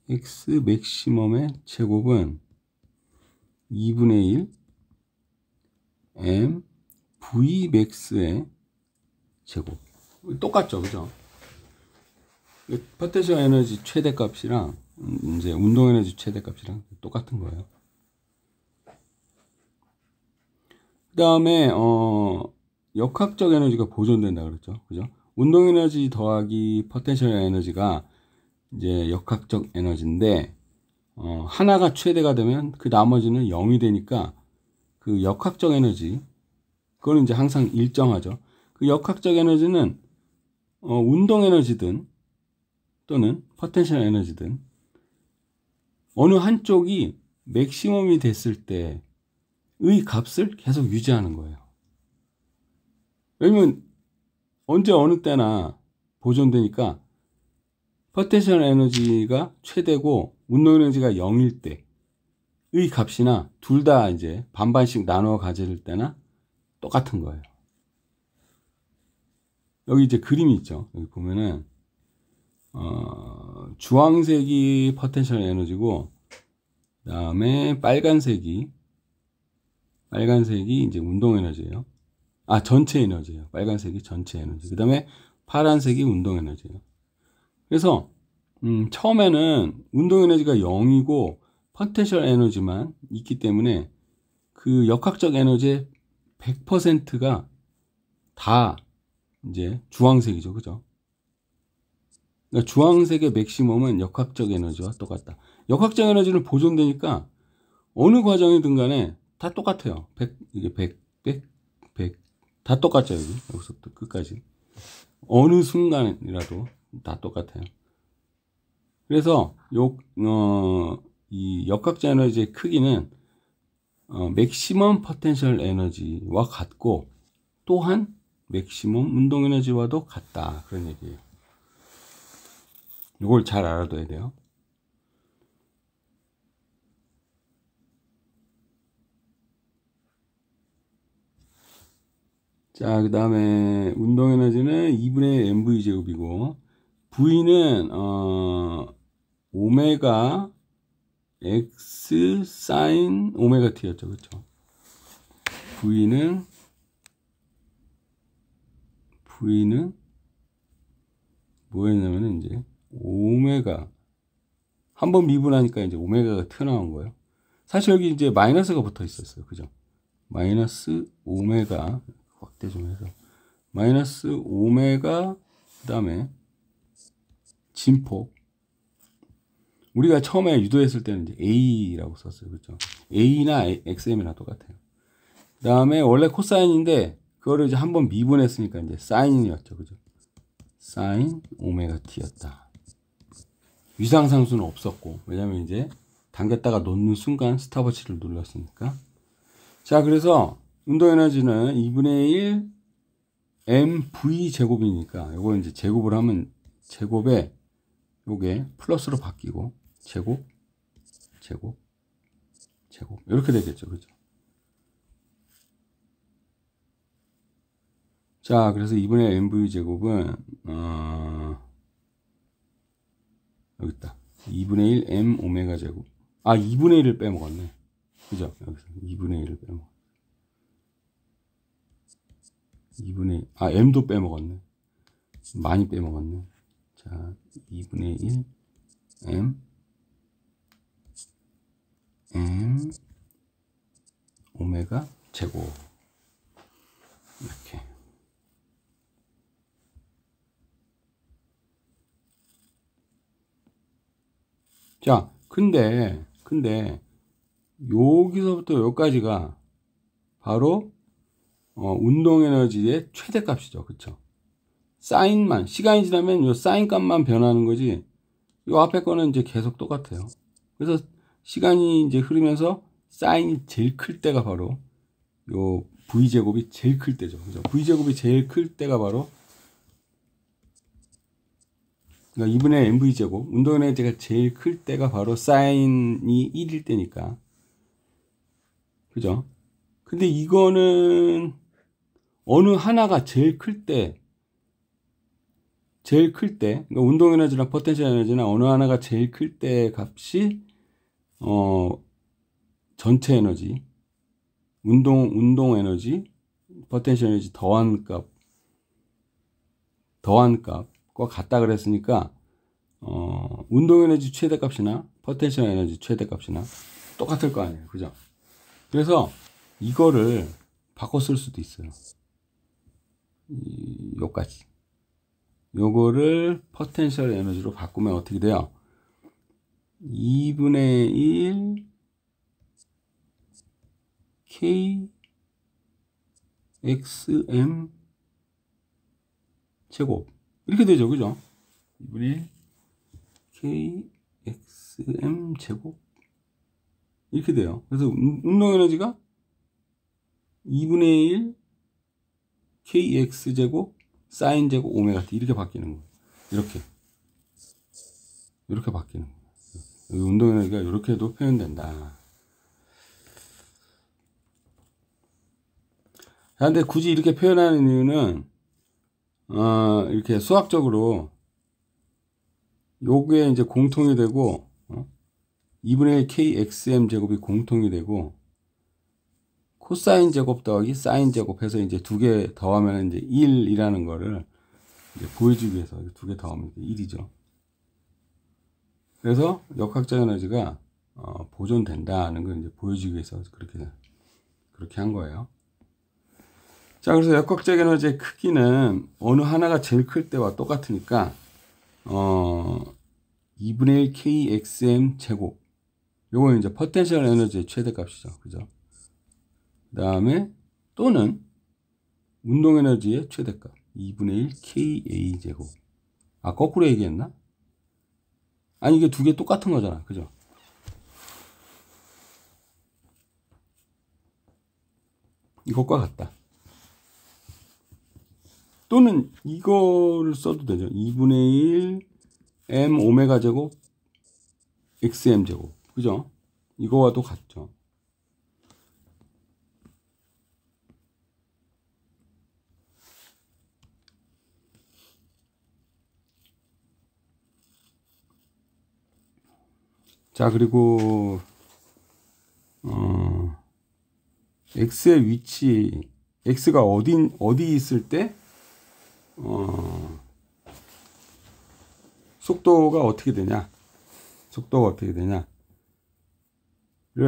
x 맥시멈의 제곱은 2분의 1 m v max의 제곱. 똑같죠, 그죠? 포텐셜 에너지 최대값이랑 이제 운동 에너지 최대값이랑 똑같은 거예요. 그 다음에 역학적 에너지가 보존된다 그랬죠, 그죠? 운동 에너지 더하기 포텐셜 에너지가 이제 역학적 에너지인데 하나가 최대가 되면 그 나머지는 0이 되니까 그 역학적 에너지 그거는 이제 항상 일정하죠. 그 역학적 에너지는 운동 에너지든 또는 포텐셜 에너지든 어느 한쪽이 맥시멈이 됐을 때의 값을 계속 유지하는 거예요. 왜냐면 언제 어느 때나 보존되니까 포텐셜 에너지가 최대고 운동 에너지가 0일 때의 값이나 둘 다 이제 반반씩 나눠 가질 때나 똑같은 거예요. 여기 이제 그림이 있죠. 여기 보면은 주황색이 포텐셜 에너지고 그다음에 빨간색이 이제 운동 에너지예요. 전체 에너지예요. 빨간색이 전체 에너지. 그다음에 파란색이 운동 에너지예요. 그래서 처음에는 운동 에너지가 0이고 포텐셜 에너지만 있기 때문에 그 역학적 에너지의 100%가 다 이제 주황색이죠. 그죠? 그러니까 주황색의 맥시멈은 역학적 에너지와 똑같다. 역학적 에너지는 보존되니까 어느 과정이든 간에 다 똑같아요. 100, 이게 100, 100, 100. 다 똑같죠, 여기서부터 끝까지. 어느 순간이라도 다 똑같아요. 그래서 이 역학적 에너지의 크기는 맥시멈 포텐셜 에너지와 같고 또한 맥시멈 운동 에너지와도 같다. 그런 얘기예요. 이걸 잘 알아둬야 돼요. 자, 그 다음에 운동 에너지는 2분의 mv 제곱이고 v는 오메가 x 사인 오메가 t였죠. 그렇죠? v는 뭐였냐면은 이제 오메가 한번 미분하니까 이제 오메가가 튀어나온 거예요. 사실 여기 이제 마이너스가 붙어 있었어요. 그죠? 마이너스 오메가 확대 좀 해서 마이너스 오메가 그 다음에 진폭 우리가 처음에 유도했을 때는 이제 A라고 썼어요. 그렇죠? A나 XM이나 똑같아요. 그 다음에 원래 코사인인데 그거를 이제 한번 미분했으니까 이제 사인이었죠. 그죠? 사인 오메가 T였다. 위상상수는 없었고 왜냐면 이제 당겼다가 놓는 순간 스탑워치를 눌렀으니까. 자, 그래서 운동 에너지는 2분의 1 mv 제곱이니까 요거 이제 제곱을 하면 제곱에 요게 플러스로 바뀌고 제곱 이렇게 되겠죠. 그죠? 자, 그래서 2분의 1 mv 제곱은 여기 있다. 2분의 1 m 오메가 제곱. 2분의 1을 빼먹었네. 그죠? 여기서 2분의 1을 빼먹었네. 2분의 1, m도 빼먹었네. 많이 빼먹었네. 자, 2분의 1 m 오메가 제곱. 이렇게. 자, 근데 여기서부터 여기까지가 바로 운동 에너지의 최대값이죠. 그쵸? 사인만, 시간이 지나면 요 사인 값만 변하는 거지, 요 앞에 거는 이제 계속 똑같아요. 그래서 시간이 이제 흐르면서 사인이 제일 클 때가 바로 요 V제곱이 제일 클 때죠. 그죠? V제곱이 제일 클 때가 바로, 그러니까 2분의 mv제곱, 운동 에너지가 제일 클 때가 바로 사인이 1일 때니까. 그죠? 근데 이거는 어느 하나가 제일 클 때, 그러니까 운동 에너지랑 포텐셜 에너지나 어느 하나가 제일 클 때 값이 전체 에너지, 운동 에너지, 포텐셜 에너지 더한 값과 같다 그랬으니까 운동 에너지 최대값이나 포텐셜 에너지 최대값이나 똑같을 거 아니에요. 그죠? 그래서 이거를 바꿔 쓸 수도 있어요. 요까지. 요거를 포텐셜 에너지로 바꾸면 어떻게 돼요? 2분의 1 k xm 제곱 이렇게 되죠. 그죠? 2분의 1 k xm 제곱 이렇게 돼요. 그래서 운동 에너지가 2분의 1 kx 제곱 사인 제곱 오메가 t 이렇게 바뀌는 거예요. 이렇게 바뀌는 거예요. 운동 에너지가 이렇게도 표현된다. 근데 굳이 이렇게 표현하는 이유는 이렇게 수학적으로 요게 이제 공통이 되고 2분의 1 kxm 제곱이 공통이 되고 코사인 제곱 더하기 사인 제곱 해서 이제 두 개 더하면 이제 1이라는 거를 이제 보여주기 위해서 두 개 더하면 1이죠. 그래서 역학적 에너지가 보존된다는 걸 이제 보여주기 위해서 그렇게 한 거예요. 자, 그래서 역학적 에너지의 크기는 어느 하나가 제일 클 때와 똑같으니까 2분의 1 kxm 제곱, 요거는 이제 포텐셜 에너지의 최대값이죠. 그죠? 그 다음에 또는 운동 에너지의 최대값 2분의 1 ka 제곱. 거꾸로 얘기했나? 아니, 이게 두 개 똑같은 거잖아. 그죠? 이것과 같다. 또는 이거를 써도 되죠. 2분의 1 m 오메가 제곱 xm 제곱. 그죠? 이거와도 같죠. 자, 그리고 x의 위치, x가 어디 있을 때 속도가 어떻게 되냐를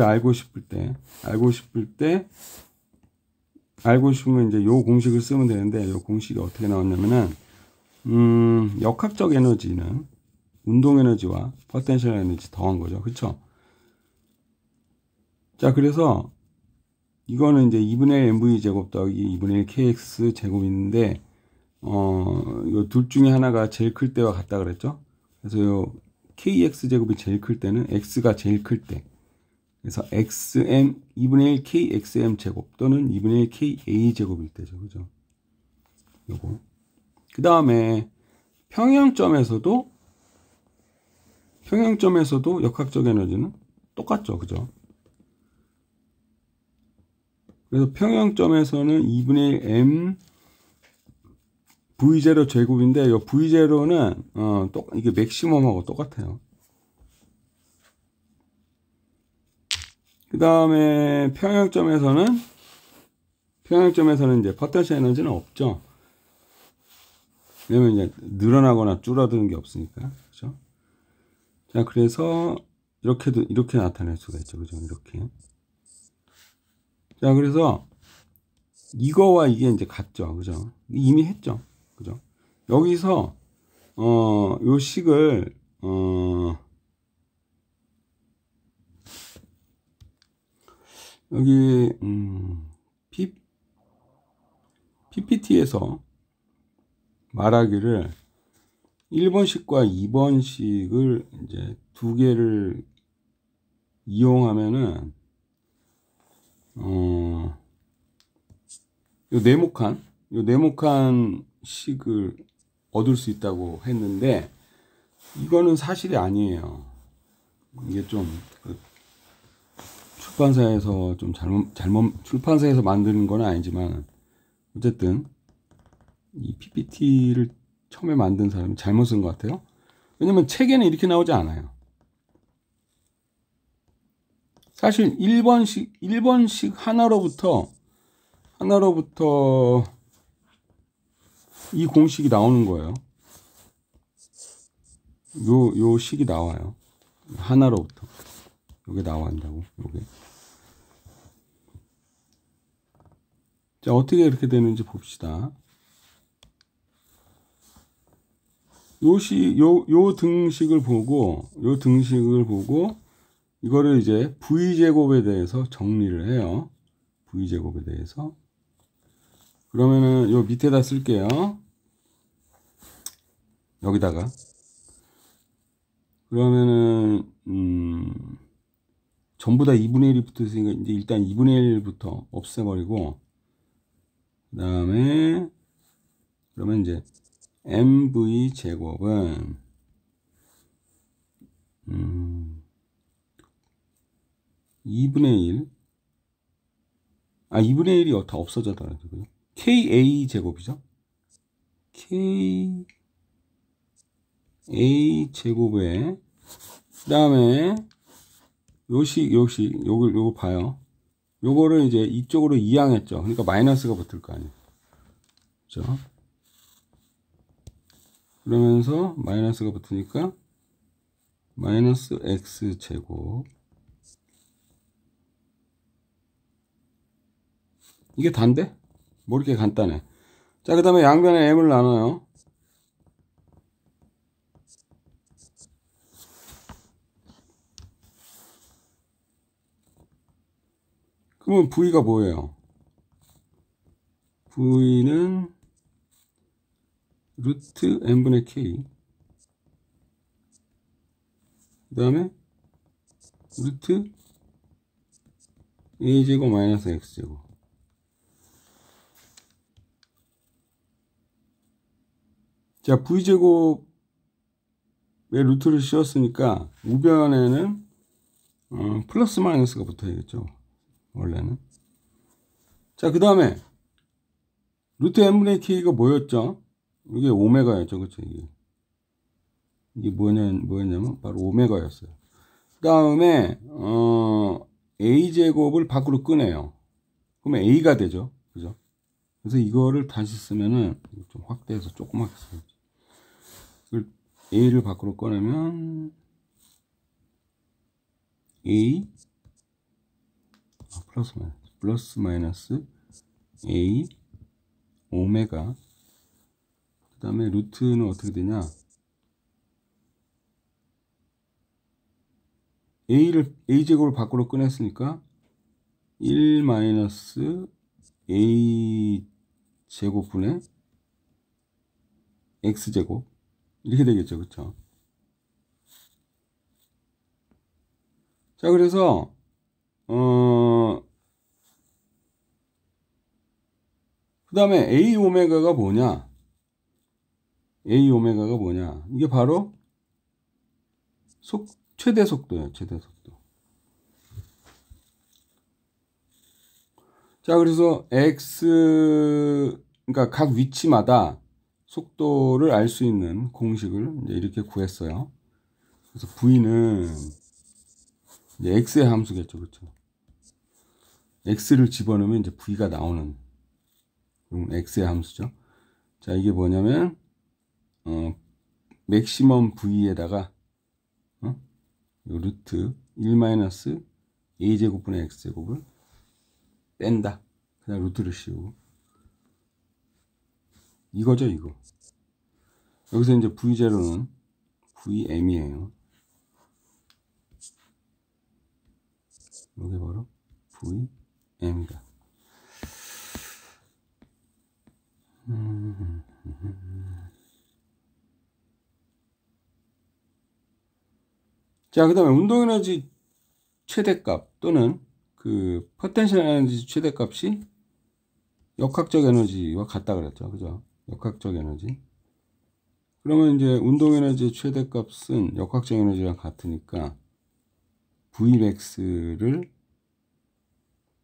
알고 싶으면 이제 요 공식을 쓰면 되는데, 요 공식이 어떻게 나왔냐면은 역학적 에너지는 운동 에너지와 포텐셜 에너지 더한 거죠. 그쵸? 자, 그래서 이거는 이제 2분의 1 mv 제곱 더하기 2분의 1 kx 제곱인데 요 둘 중에 하나가 제일 클 때와 같다 그랬죠? 그래서 요 kx제곱이 제일 클 때는 x가 제일 클 때. 그래서 xm 2분의 1 kxm 제곱 또는 2분의 1 ka 제곱일 때죠. 그죠? 요거. 그 다음에 평형점에서도 역학적 에너지는 똑같죠. 그죠? 그래서 평형점에서는 2분의 1 m v0 제곱인데 이 v0는 이게 맥시멈하고 똑같아요. 그 다음에 평형점에서는 이제 포텐셜 에너지는 없죠. 왜냐면 이제 늘어나거나 줄어드는 게 없으니까. 그죠? 자, 그래서 이렇게 나타낼 수가 있죠. 그죠? 이렇게. 자, 그래서 이거와 이게 이제 같죠. 그죠? 이미 했죠. 그죠? 여기서 요 식을 여기 PPT에서 말하기를 1번식과 2번식을 이제 두 개를 이용하면은 요 네모칸 식을 얻을 수 있다고 했는데 이거는 사실이 아니에요. 이게 좀 출판사에서 좀 잘못 출판사에서 만드는 건 아니지만 어쨌든 이 PPT를 처음에 만든 사람이 잘못 쓴 것 같아요. 왜냐면 책에는 이렇게 나오지 않아요. 사실 1번식 하나로부터 이 공식이 나오는 거예요. 요 식이 나와요. 하나로부터. 요게 나온다고, 요게. 자, 어떻게 이렇게 되는지 봅시다. 요 등식을 보고, 이거를 이제 V제곱에 대해서 정리를 해요. V제곱에 대해서. 그러면은 요 밑에다 쓸게요. 여기다가. 그러면은, 전부 다 2분의 1이 붙어 있으니까 이제 일단 2분의 1부터 없애버리고, 그 다음에, 그러면 이제 mv 제곱은, 2분의 1. 2분의 1이 다 없어졌더라고요. ka 제곱이죠. ka 제곱에, 그 다음에, 요거 봐요. 요거를 이제 이쪽으로 이항했죠. 그러니까 마이너스가 붙을 거 아니에요. 그죠? 그러면서 마이너스가 붙으니까 마이너스 x 제곱. 이게 단데? 뭐 이렇게 간단해. 자, 그 다음에 양변에 m을 나눠요. 그러면 v가 뭐예요? v는 루트 n분의 k, 그 다음에 루트 a제곱 마이너스 x제곱. 자, v제곱에 루트를 씌웠으니까 우변에는 플러스 마이너스가 붙어야겠죠. 원래는. 자, 그 다음에 루트 n분의 k가 뭐였죠? 이게 오메가였죠. 그쵸? 이게 뭐였냐면 바로 오메가였어요. 그 다음에 a제곱을 밖으로 꺼내요. 그러면 a가 되죠. 그죠? 그래서 이거를 다시 쓰면은 좀 확대해서 조그맣게 써야지. a를 밖으로 꺼내면 a 플러스 마이너스 a 오메가, 그 다음에 루트는 어떻게 되냐, a제곱을 밖으로 꺼냈으니까 1 마이너스 a 제곱분의 x제곱 이렇게 되겠죠. 그쵸? 자, 그래서 그 다음에 A 오메가가 뭐냐? A 오메가가 뭐냐? 이게 바로 최대 속도예요. 최대 속도. 자, 그래서 그러니까 각 위치마다 속도를 알 수 있는 공식을 이제 이렇게 구했어요. 그래서 V는 이제 X의 함수겠죠. 그렇죠? X를 집어넣으면 이제 V가 나오는 X의 함수죠. 자, 이게 뭐냐면 맥시멈 V에다가 요 루트 1-a제곱분의 x제곱을 뺀다. 그냥 루트를 씌우고 이거죠. 이거. 여기서 이제 V0는 Vm이에요. 이게 바로 Vm이다. 자, 그 다음에 운동에너지 최대값 또는 그 포텐셜 에너지 최대값이 역학적 에너지와 같다 그랬죠. 그죠? 역학적 에너지. 그러면 이제 운동에너지 최대값은 역학적 에너지랑 같으니까 Vmax를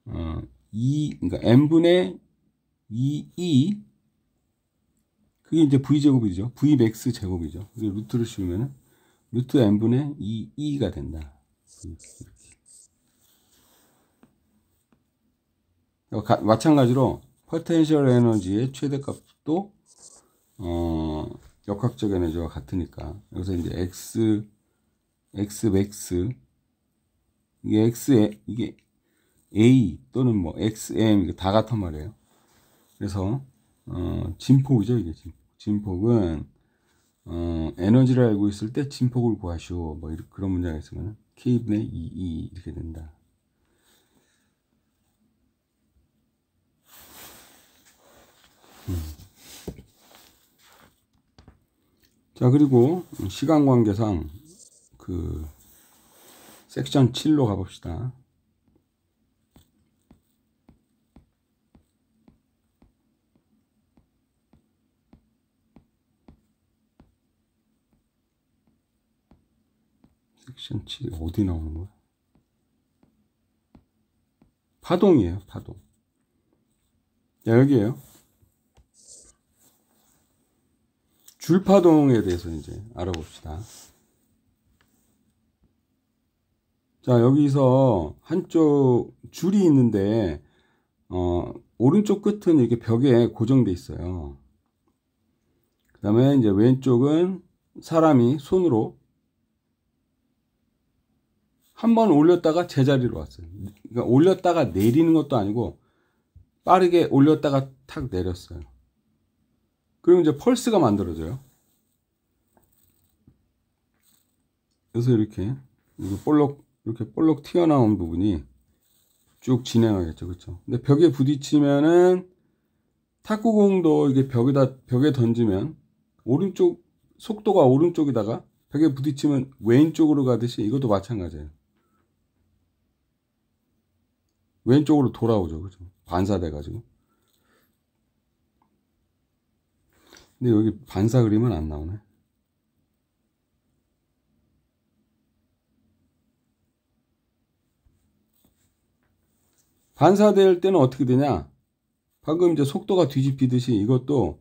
그러니까 n분의 2e 그게 이제 V제곱이죠. Vmax 제곱이죠. 그게 루트를 씌우면은 루트 n분의 2e가 된다. 마찬가지로 포텐셜 에너지의 최대값도 역학적 에너지와 같으니까 여기서 이제 xmax 이게 a 또는 뭐 xm 이게 다 같단 말이에요. 그래서 진폭이죠. 이게 진폭은 에너지를 알고 있을 때 진폭을 구하시오. 뭐 그런 문제가 있으면 k분의 2e 이렇게 된다. 자, 그리고 시간 관계상 그 섹션 7로 가봅시다. 섹션 7 어디 나오는 거야? 파동이에요. 파동. 자, 여기에요. 줄파동에 대해서 이제 알아봅시다. 자, 여기서 한쪽 줄이 있는데 오른쪽 끝은 이렇게 벽에 고정돼 있어요. 그 다음에 이제 왼쪽은 사람이 손으로 한번 올렸다가 제자리로 왔어요. 그러니까 올렸다가 내리는 것도 아니고 빠르게 올렸다가 탁 내렸어요. 그럼 이제 펄스가 만들어져요. 그래서 이렇게 이렇게 볼록 튀어나온 부분이 쭉 진행하겠죠. 그렇죠? 근데 벽에 부딪히면은 탁구공도 이게 벽에 던지면 오른쪽 속도가 오른쪽에다가 벽에 부딪히면 왼쪽으로 가듯이 이것도 마찬가지예요. 왼쪽으로 돌아오죠. 그렇죠? 반사돼 가지고. 근데 여기 반사 그림은 안 나오네. 반사될 때는 어떻게 되냐? 방금 이제 속도가 뒤집히듯이 이것도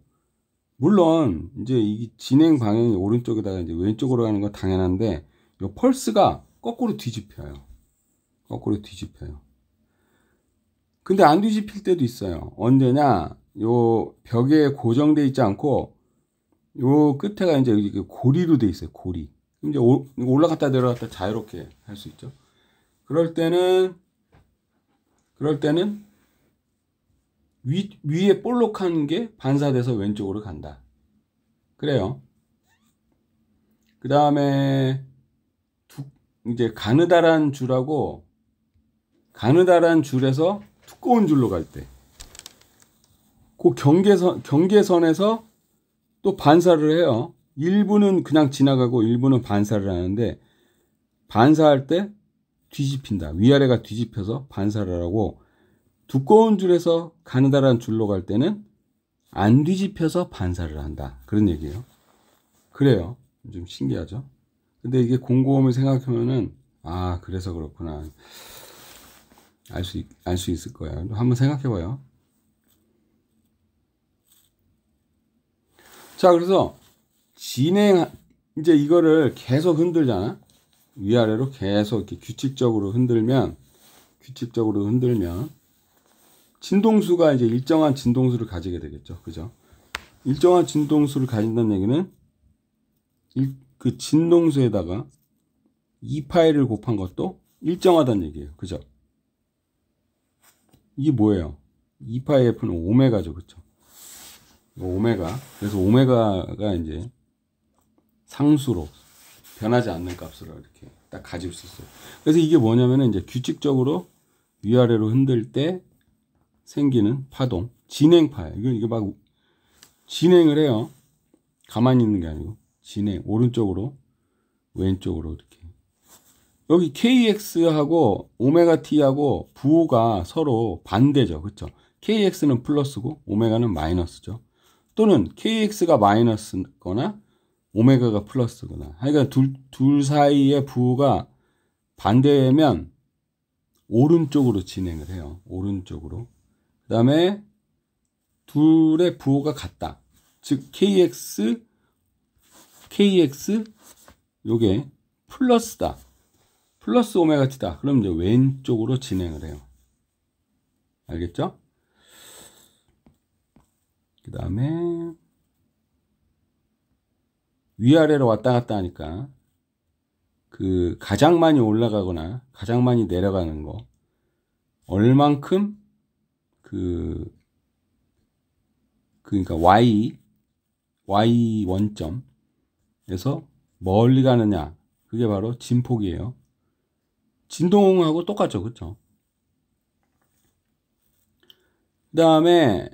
물론 이제 이 진행 방향이 오른쪽에다가 이제 왼쪽으로 가는 건 당연한데 이 펄스가 거꾸로 뒤집혀요. 거꾸로 뒤집혀요. 근데 안 뒤집힐 때도 있어요. 언제냐? 요 벽에 고정돼 있지 않고 요 끝에가 이제 고리로 돼 있어요. 고리. 이제 올라갔다 내려갔다 자유롭게 할 수 있죠. 그럴 때는 위에 볼록한 게 반사돼서 왼쪽으로 간다. 그래요. 그 다음에 이제 가느다란 줄에서 두꺼운 줄로 갈 때, 그 경계선에서 또 반사를 해요. 일부는 그냥 지나가고 일부는 반사를 하는데 반사할 때 뒤집힌다. 위아래가 뒤집혀서 반사를 하고, 두꺼운 줄에서 가느다란 줄로 갈 때는 안 뒤집혀서 반사를 한다. 그런 얘기예요. 그래요. 좀 신기하죠? 근데 이게 곰곰이 생각하면은, 아, 그래서 그렇구나. 알 수 있을 거예요. 한번 생각해봐요. 자, 그래서 이제 이거를 계속 흔들잖아. 위아래로 계속 이렇게 규칙적으로 흔들면, 진동수가 이제 일정한 진동수를 가지게 되겠죠. 그죠? 일정한 진동수를 가진다는 얘기는, 그 진동수에다가 2파이를 곱한 것도 일정하다는 얘기예요. 그죠? 이게 뭐예요? 2파이 F는 오메가죠. 그쵸? 오메가. 그래서 오메가가 이제 상수로 변하지 않는 값으로 이렇게 딱 가지고 있었어요. 그래서 이게 뭐냐면은 이제 규칙적으로 위아래로 흔들 때 생기는 파동, 진행파예요. 이게 막 진행을 해요. 가만히 있는 게 아니고 진행, 오른쪽으로 왼쪽으로 이렇게. 여기 KX하고 오메가 T하고 부호가 서로 반대죠. 그렇죠? KX는 플러스고 오메가는 마이너스죠. 또는 KX가 마이너스거나 오메가가 플러스거나. 그러니까 둘 사이의 부호가 반대면 오른쪽으로 진행을 해요. 오른쪽으로. 그 다음에 둘의 부호가 같다. 즉 KX 요게 플러스다. 플러스 오메가 T다. 그럼 이제 왼쪽으로 진행을 해요. 알겠죠? 그 다음에 위아래로 왔다 갔다 하니까 그 가장 많이 올라가거나 가장 많이 내려가는 거 얼만큼 그러니까 Y 원점에서 멀리 가느냐, 그게 바로 진폭이에요. 진동하고 똑같죠. 그렇죠? 그 다음에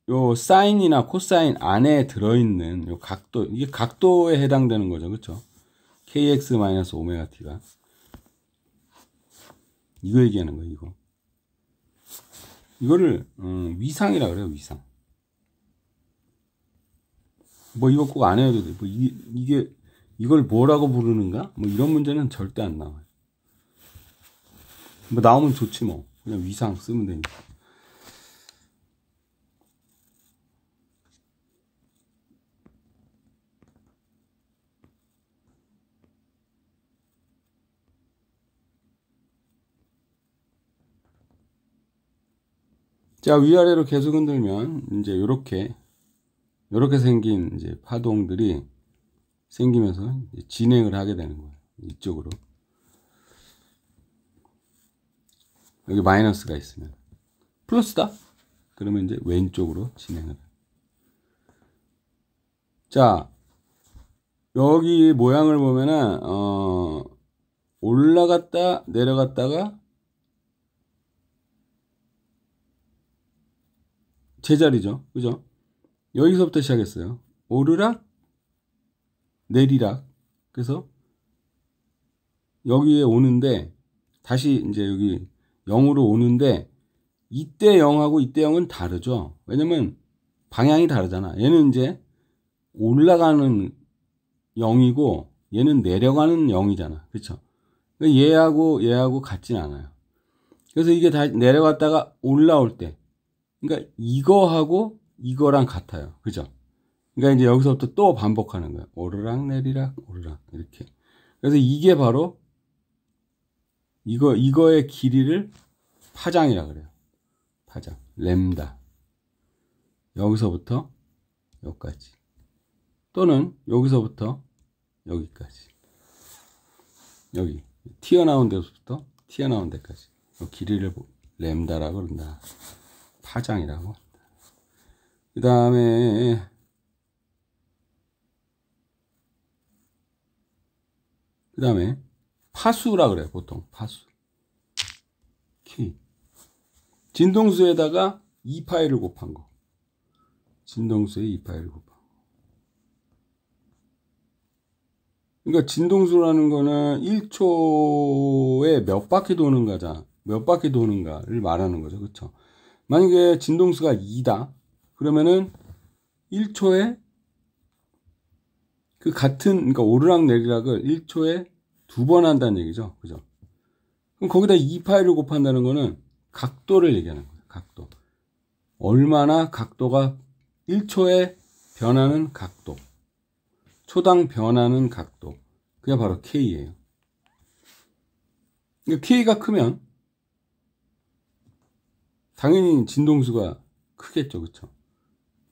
요 사인이나 코사인 안에 들어있는 요 각도, 이게 각도에 해당되는 거죠. 그렇죠? KX-오메가 T가 이거 얘기하는 거예요. 이거를 위상이라 그래요. 위상. 뭐 이거 꼭 안 해도 돼. 뭐 이걸 뭐라고 부르는가? 뭐 이런 문제는 절대 안 나와요. 뭐 나오면 좋지 뭐. 그냥 위상 쓰면 되니까. 자, 위아래로 계속 흔들면 이제 요렇게 생긴 이제 파동들이 생기면서 이제 진행을 하게 되는 거예요. 이쪽으로. 여기 마이너스가 있으면 플러스다. 그러면 이제 왼쪽으로 진행을. 자, 여기 모양을 보면은 올라갔다 내려갔다가 제자리죠. 그죠? 여기서부터 시작했어요. 오르락 내리락. 그래서 여기에 오는데 다시 이제 여기 0으로 오는데 이때 0하고 이때 0은 다르죠. 왜냐면 방향이 다르잖아. 얘는 이제 올라가는 0이고 얘는 내려가는 0이잖아. 그렇죠? 얘하고 같진 않아요. 그래서 이게 다 내려갔다가 올라올 때, 그러니까 이거하고 이거랑 같아요. 그죠? 그러니까 이제 여기서부터 또 반복하는 거예요. 오르락 내리락 오르락 이렇게. 그래서 이게 바로 이거의 길이를 파장이라 그래요. 파장. 램다. 여기서부터 여기까지. 또는 여기서부터 여기까지. 여기 튀어나온 데부터 튀어나온 데까지. 길이를 램다라고 그런다. 파장이라고 한다. 그 다음에 파수라 그래요. 보통 파수. K. 진동수에다가 2파이를 곱한 거. 진동수에 2파이를 곱한 거. 그러니까 진동수라는 거는 1초에 몇 바퀴 도는가자, 몇 바퀴 도는가를 말하는 거죠. 그쵸? 만약에 진동수가 2다. 그러면은 1초에 그 같은, 그러니까 오르락 내리락을 1초에 2번 한다는 얘기죠. 그죠? 그럼 거기다 2파이를 곱한다는 거는 각도를 얘기하는 거예요. 각도. 얼마나 각도가 1초에 변하는 각도. 초당 변하는 각도. 그게 바로 K예요. 그러니까 K가 크면 당연히 진동수가 크겠죠. 그쵸?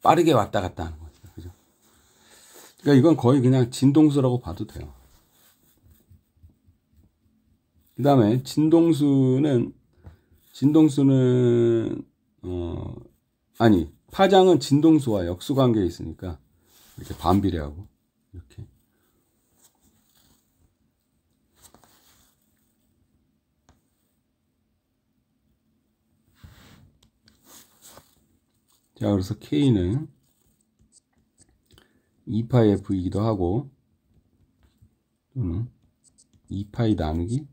빠르게 왔다 갔다 하는 거죠. 그죠? 그러니까 이건 거의 그냥 진동수라고 봐도 돼요. 그 다음에 진동수는 파장은 진동수와 역수 관계에 있으니까 이렇게 반비례하고 이렇게. 자, 그래서 K는 2파이 F이기도 하고 또는 2파이 나누기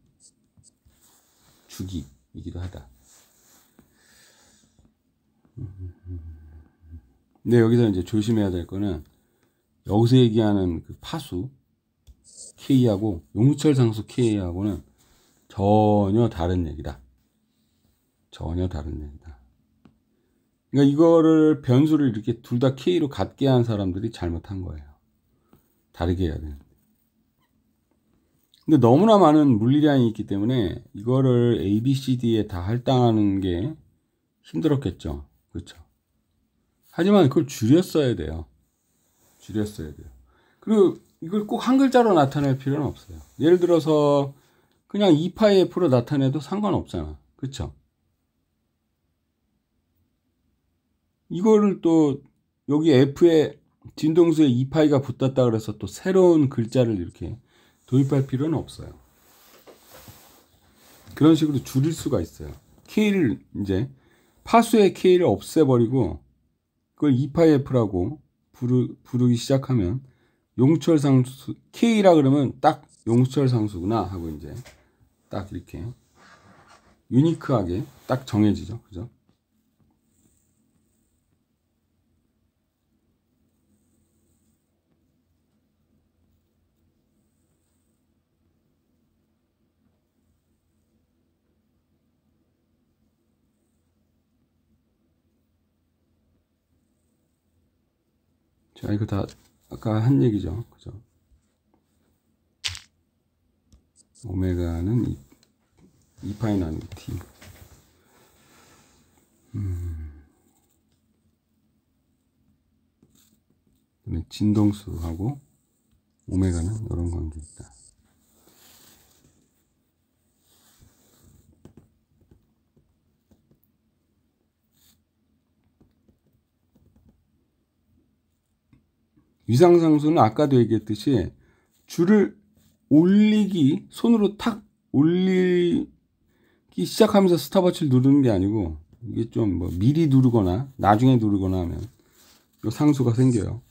주기이기도 하다. 근데 여기서 이제 조심해야 될 거는 여기서 얘기하는 그 파수 K하고 용철 상수 K하고는 전혀 다른 얘기다. 전혀 다른 얘기다. 그러니까 이거를 변수를 이렇게 둘 다 K로 같게 한 사람들이 잘못한 거예요. 다르게 해야 되는데. 근데 너무나 많은 물리량이 있기 때문에 이거를 A, B, C, D에 다 할당하는 게 힘들었겠죠. 그렇죠? 하지만 그걸 줄였어야 돼요. 줄였어야 돼요. 그리고 이걸 꼭 한 글자로 나타낼 필요는 없어요. 예를 들어서 그냥 2파이 F로 나타내도 상관없잖아. 그렇죠? 이거를 또 여기 F에 진동수에 2파이가 붙었다 그래서 또 새로운 글자를 이렇게 도입할 필요는 없어요. 그런 식으로 줄일 수가 있어요. K를 이제 파수의 K를 없애버리고 그걸 2파이 F라고 부르기 시작하면 용철상수 K라 그러면 딱 용철상수구나 하고 이제 딱 이렇게 유니크하게 딱 정해지죠. 그죠? 자, 이거 다 아까 한 얘기죠. 그죠? 오메가는 2파이 나누기 T. 그다음에 진동수하고 오메가는 이런 관계 있다. 위상상수는 아까도 얘기했듯이 줄을 손으로 탁 올리기 시작하면서 스탑워치를 누르는 게 아니고 이게 좀 뭐 미리 누르거나 나중에 누르거나 하면 이 상수가 생겨요.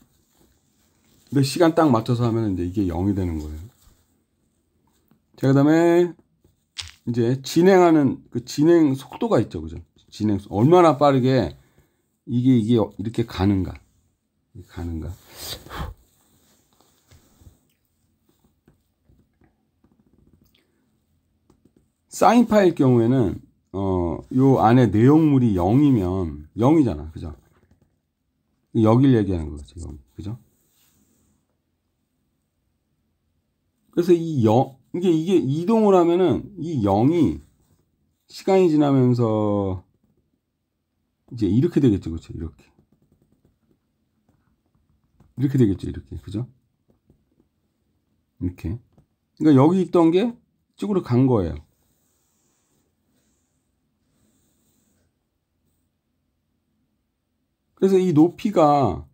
근데 시간 딱 맞춰서 하면 이제 이게 0이 되는 거예요. 자, 그 다음에 이제 진행하는 그 진행 속도가 있죠. 그죠? 진행 얼마나 빠르게 이게 이렇게 가는가. 사인 파일 경우에는 요 안에 내용물이 0이면 0이잖아. 그죠? 여기를 얘기하는 거죠. 여기. 그죠? 그래서 이게 이동을 하면은 이 0이 시간이 지나면서 이제 이렇게 되겠죠. 그렇죠? 이렇게 되겠죠. 이렇게. 그죠? 이렇게. 그러니까 여기 있던 게 이쪽으로 간 거예요. 그래서 이 높이가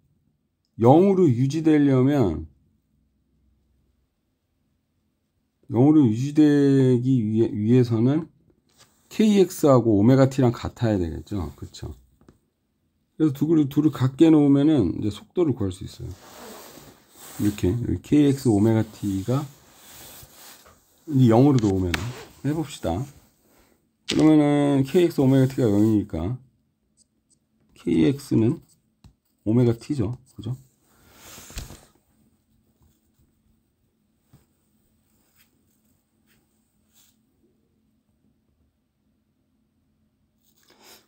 0으로 유지되려면 0으로 유지되기 위해서는 kx하고 오메가 t랑 같아야 되겠죠. 그렇죠? 그래서 둘을 같게 놓으면은 이제 속도를 구할 수 있어요. 이렇게 kx 오메가 t가 이 0으로 놓으면 해봅시다. 그러면은 kx 오메가 t가 0이니까 kx는 오메가 t죠. 그죠?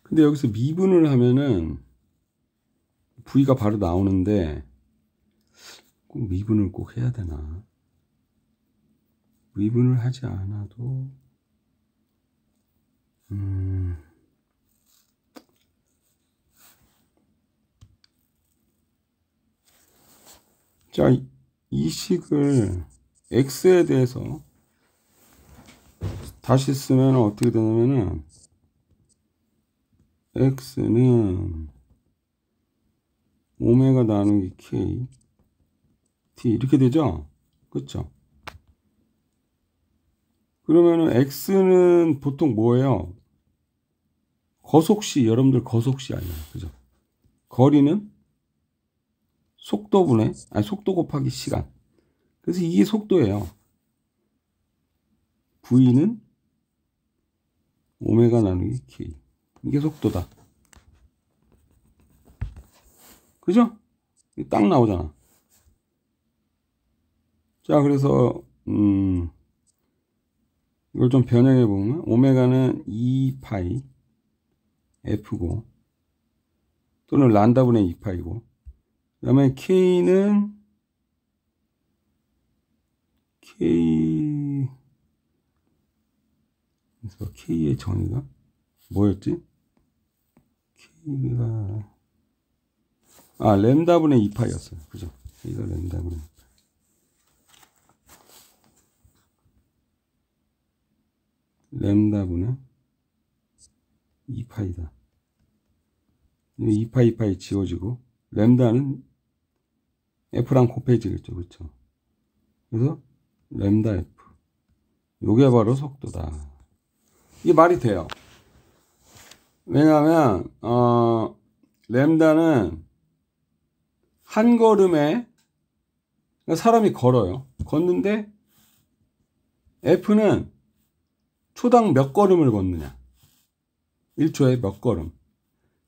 근데 여기서 미분을 하면은 v가 바로 나오는데 꼭 미분을 꼭 해야 되나? 미분을 하지 않아도 자, 이 식을 x에 대해서 다시 쓰면 어떻게 되냐면은 x는 오메가 나누기 k t 이렇게 되죠? 그렇죠? 그러면은 x는 보통 뭐예요? 거속시, 여러분들 거속시 아니에요. 그죠? 거리는 속도분의, 아니 속도 곱하기 시간. 그래서 이게 속도예요. v는 오메가 나누기 k. 이게 속도다. 그죠? 딱 나오잖아. 자, 그래서 이걸 좀 변형해 보면 오메가는 2파이 f고 또는 란다분의 2파이고 그 다음에 k는 그래서 k의 정의가 뭐였지? k가 램다분의 2파이였어요. 그죠? k가 램다분의 2파이. 램다분의 2파이다. 2파이 2파이 지워지고 램다는 f랑 곱해지겠죠. 그렇죠? 그래서 램다 f. 요게 바로 속도다. 이게 말이 돼요. 왜냐하면 램다는 한 걸음에 사람이 걸어요. 걷는데 f는 초당 몇 걸음을 걷느냐. 1초에 몇 걸음.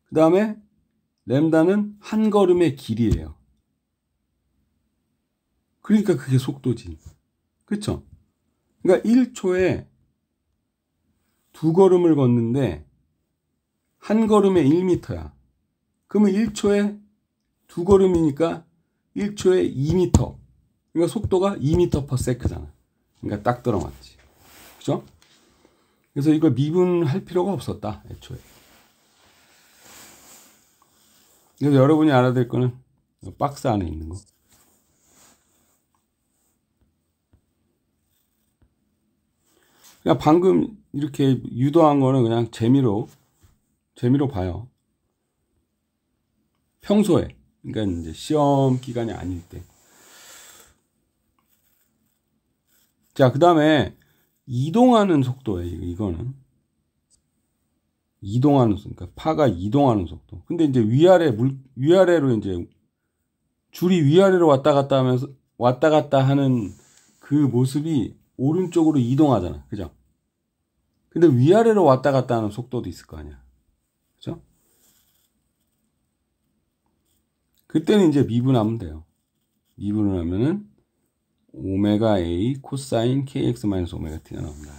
그 다음에 램다는 한 걸음의 길이에요. 그러니까 그게 속도지. 그쵸? 그러니까 1초에 두 걸음을 걷는데 한 걸음에 1m야. 그러면 1초에 두 걸음이니까 1초에 2m. 그러니까 속도가 2m/s잖아. 그러니까 딱 들어맞지. 그죠? 그래서 이걸 미분할 필요가 없었다. 애초에. 그래서 여러분이 알아야 될 거는 박스 안에 있는 거. 그냥 방금 이렇게 유도한 거는 그냥 재미로 봐요. 평소에. 그러니까 이제 시험 기간이 아닐 때. 자, 그 다음에 이동하는 속도예요. 이거는. 이동하는 속도. 그러니까 파가 이동하는 속도. 근데 이제 위아래로 이제 줄이 위아래로 왔다 갔다 하는 그 모습이 오른쪽으로 이동하잖아. 그죠? 근데 위아래로 왔다 갔다 하는 속도도 있을 거 아니야. 그죠? 그때는 이제 미분하면 돼요. 미분을 하면은 오메가 A 코사인 kx 마이너스 오메가 t가 나온다.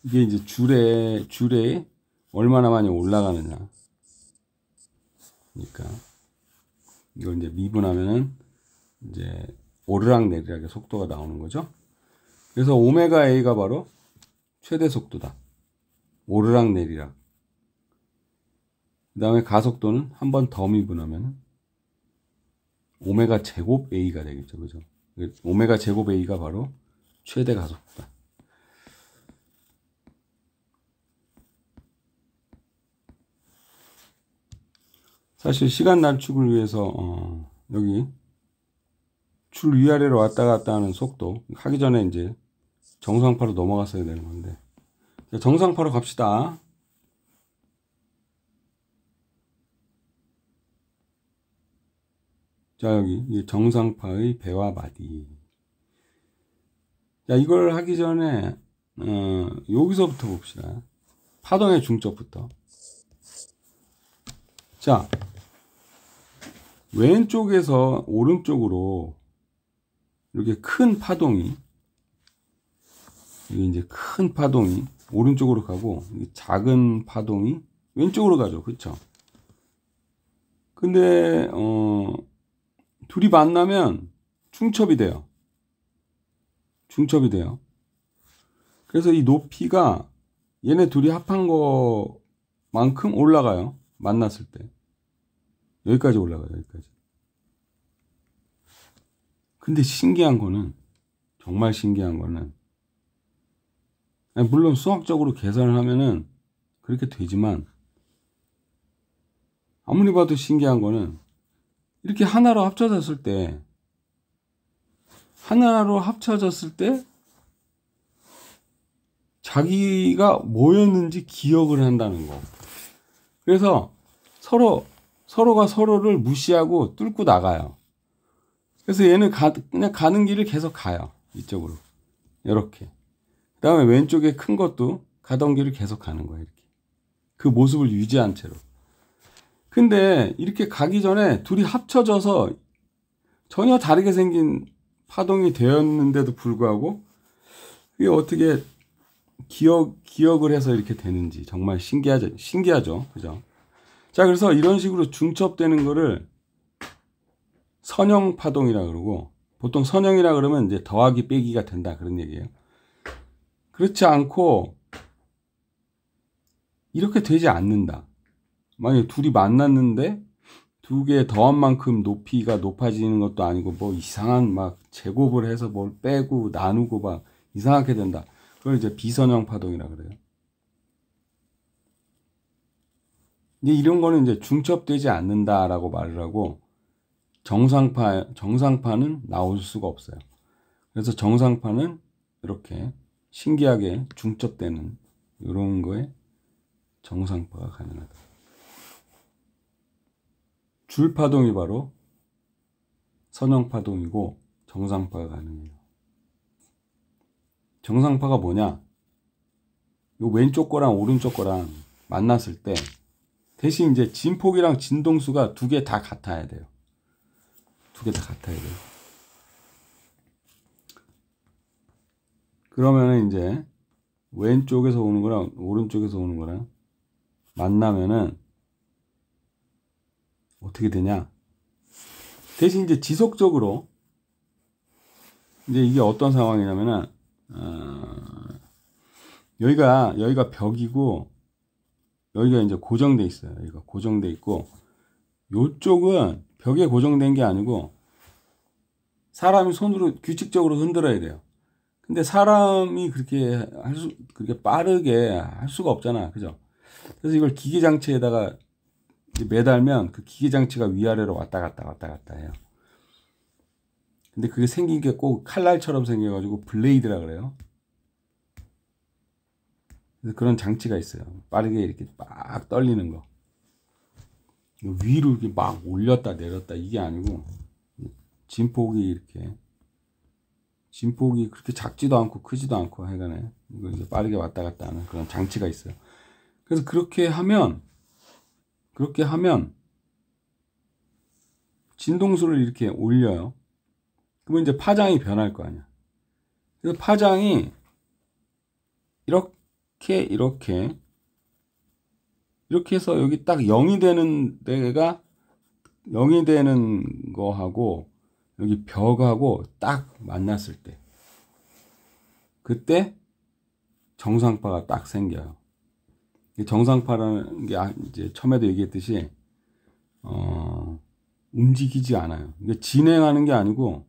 이게 이제 줄에 얼마나 많이 올라가느냐. 그러니까 이걸 이제 미분하면은 이제 오르락 내리락의 속도가 나오는 거죠. 그래서 오메가 A가 바로 최대 속도다. 오르락 내리락. 그 다음에 가속도는 한 번 더 미분하면 오메가 제곱 A가 되겠죠. 그죠? 오메가 제곱 A가 바로 최대 가속도다. 사실 시간 단축을 위해서 여기 줄 위아래로 왔다 갔다 하는 속도 하기 전에 이제 정상파로 넘어갔어야 되는 건데 정상파로 갑시다. 자, 여기 이 정상파의 배와 마디. 자, 이걸 하기 전에 여기서부터 봅시다. 파동의 중첩부터. 자, 왼쪽에서 오른쪽으로 이렇게 큰 파동이, 이게 이제 큰 파동이 오른쪽으로 가고 작은 파동이 왼쪽으로 가죠. 그쵸? 근데 둘이 만나면 중첩이 돼요. 중첩이 돼요. 그래서 이 높이가 얘네 둘이 합한 거만큼 올라가요. 만났을 때. 여기까지 올라가요. 여기까지. 근데 신기한 거는, 정말 신기한 거는, 물론 수학적으로 계산을 하면은 그렇게 되지만, 아무리 봐도 신기한 거는, 이렇게 하나로 합쳐졌을 때, 자기가 뭐였는지 기억을 한다는 거. 그래서 서로가 서로를 무시하고 뚫고 나가요. 그래서 얘는 그냥 가는 길을 계속 가요. 이쪽으로. 이렇게. 그 다음에 왼쪽에 큰 것도 가던 길을 계속 가는 거예요. 이렇게. 그 모습을 유지한 채로. 근데 이렇게 가기 전에 둘이 합쳐져서 전혀 다르게 생긴 파동이 되었는데도 불구하고 이게 어떻게 기억을 해서 이렇게 되는지 정말 신기하죠. 그죠? 자, 그래서 이런 식으로 중첩되는 거를 선형 파동이라 그러고, 보통 선형이라 그러면 이제 더하기 빼기가 된다 그런 얘기예요. 그렇지 않고 이렇게 되지 않는다. 만약에 둘이 만났는데 두 개 더한 만큼 높이가 높아지는 것도 아니고 뭐 이상한 막 제곱을 해서 뭘 빼고 나누고 막 이상하게 된다. 그걸 이제 비선형 파동이라 그래요. 이제 이런 거는 이제 중첩되지 않는다라고 말을 하고, 정상파는 나올 수가 없어요. 그래서 정상파는 이렇게 신기하게 중첩되는 이런 거에 정상파가 가능하다. 줄파동이 바로 선형파동이고 정상파가 가능해요. 정상파가 뭐냐? 요 왼쪽 거랑 오른쪽 거랑 만났을 때 대신 이제 진폭이랑 진동수가 두 개 다 같아야 돼요. 두 개 다 같아야 돼요. 그러면은 이제 왼쪽에서 오는 거랑 오른쪽에서 오는 거랑 만나면은 어떻게 되냐? 대신 이제 지속적으로 이제 이게 어떤 상황이냐면은 여기가 벽이고 여기가 이제 고정돼 있어요. 여기가 고정돼 있고 요쪽은 벽에 고정된 게 아니고 사람이 손으로 규칙적으로 흔들어야 돼요. 근데 사람이 그렇게 그렇게 빠르게 할 수가 없잖아. 그죠? 그래서 이걸 기계장치에다가 매달면 그 기계장치가 위아래로 왔다 갔다 해요. 근데 그게 생긴 게 꼭 칼날처럼 생겨가지고 블레이드라 그래요. 그래서 그런 장치가 있어요. 빠르게 이렇게 막 떨리는 거. 위로 이렇게 막 올렸다 내렸다 이게 아니고 진폭이 그렇게 작지도 않고 크지도 않고 하여간에 이거 이제 빠르게 왔다 갔다 하는 그런 장치가 있어요. 그래서 그렇게 하면 진동수를 이렇게 올려요. 그러면 이제 파장이 변할 거 아니야. 그래서 파장이 이렇게 해서 여기 딱 0이 되는 데가 0이 되는 거하고 여기 벽하고 딱 만났을 때 그때 정상파가 딱 생겨요. 정상파라는 게 이제 처음에도 얘기했듯이 움직이지 않아요. 이게 진행하는 게 아니고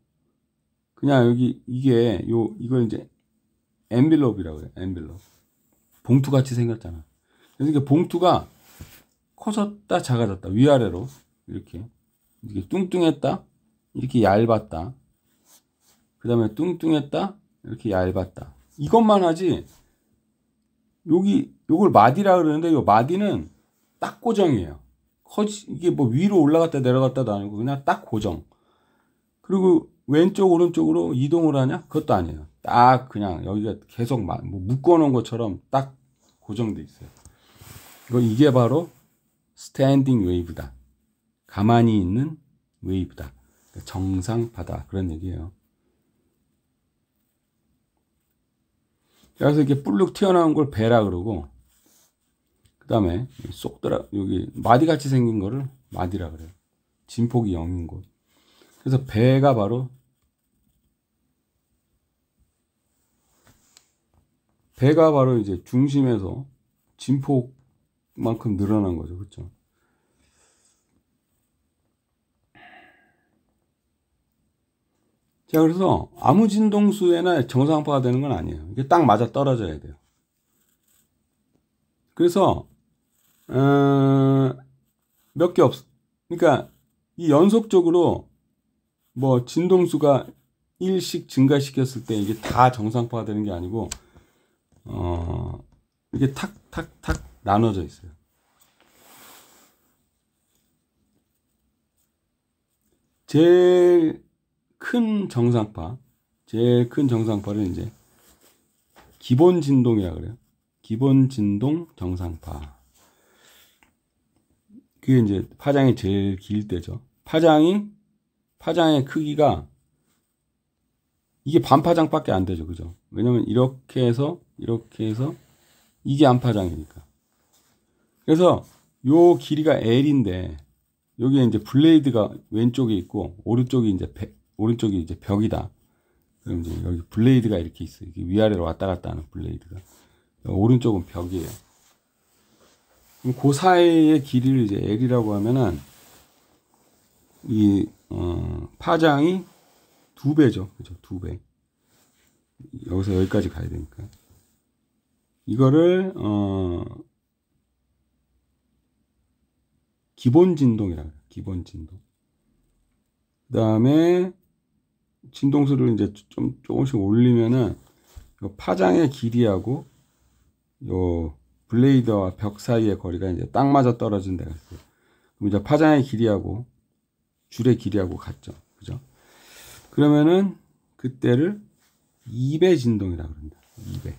그냥 여기 이걸 이제 엔빌롭이라고 해요. 엔빌롭. 봉투 같이 생겼잖아. 그래서 이게 봉투가 커졌다 작아졌다 위아래로 이렇게 뚱뚱했다 이렇게 얇았다 그 다음에 뚱뚱했다 이렇게 얇았다 이것만 하지 요걸 마디라 그러는데 요 마디는 딱 고정이에요. 이게 뭐 위로 올라갔다 내려갔다도 아니고 그냥 딱 고정. 그리고 왼쪽 오른쪽으로 이동을 하냐? 그것도 아니에요. 딱 그냥 여기가 계속 뭐 묶어놓은 것처럼 딱 고정돼 있어요. 이게 바로 스탠딩 웨이브다. 가만히 있는 웨이브다. 정상파다. 그런 얘기예요. 그래서 이렇게 불룩 튀어나온 걸 배라 그러고, 그 다음에 쏙 들어, 여기 마디같이 생긴 거를 마디라 그래요. 진폭이 0인 곳. 그래서 배가 바로 이제 중심에서 진폭만큼 늘어난 거죠. 그렇죠? 자, 그래서 아무 진동수에나 정상파가 되는 건 아니에요. 이게 딱 맞아 떨어져야 돼요. 그래서 몇 개 없어. 그러니까 이 연속적으로 뭐 진동수가 1씩 증가시켰을 때 이게 다 정상파가 되는 게 아니고 이게 탁탁탁 나눠져 있어요. 제일 큰 정상파를 이제 기본 진동이라 그래요. 기본 진동 정상파. 그게 이제 파장이 제일 길 때죠. 파장의 크기가 이게 반파장밖에 안 되죠. 그죠? 왜냐면 이렇게 해서 이게 안파장이니까. 그래서 요 길이가 L인데 여기에 이제 블레이드가 왼쪽에 있고 오른쪽이 이제 벽이다. 그럼 이제 여기 블레이드가 이렇게 있어요. 이게 위아래로 왔다 갔다 하는 블레이드가. 오른쪽은 벽이에요. 그럼 그 사이의 길이를 이제 L이라고 하면은 이 파장이 2배죠. 그죠? 2배. 여기서 여기까지 가야 되니까. 이거를 기본 진동이라고 해요. 기본 진동. 그다음에 진동수를 이제 좀 조금씩 올리면은 요 파장의 길이하고 요 블레이드와 벽 사이의 거리가 이제 딱 맞아 떨어진다 그랬어요. 그럼 이제 파장의 길이하고 줄의 길이하고 같죠. 그죠? 그러면은 그때를 2배 진동이라고 그럽니다. 2배.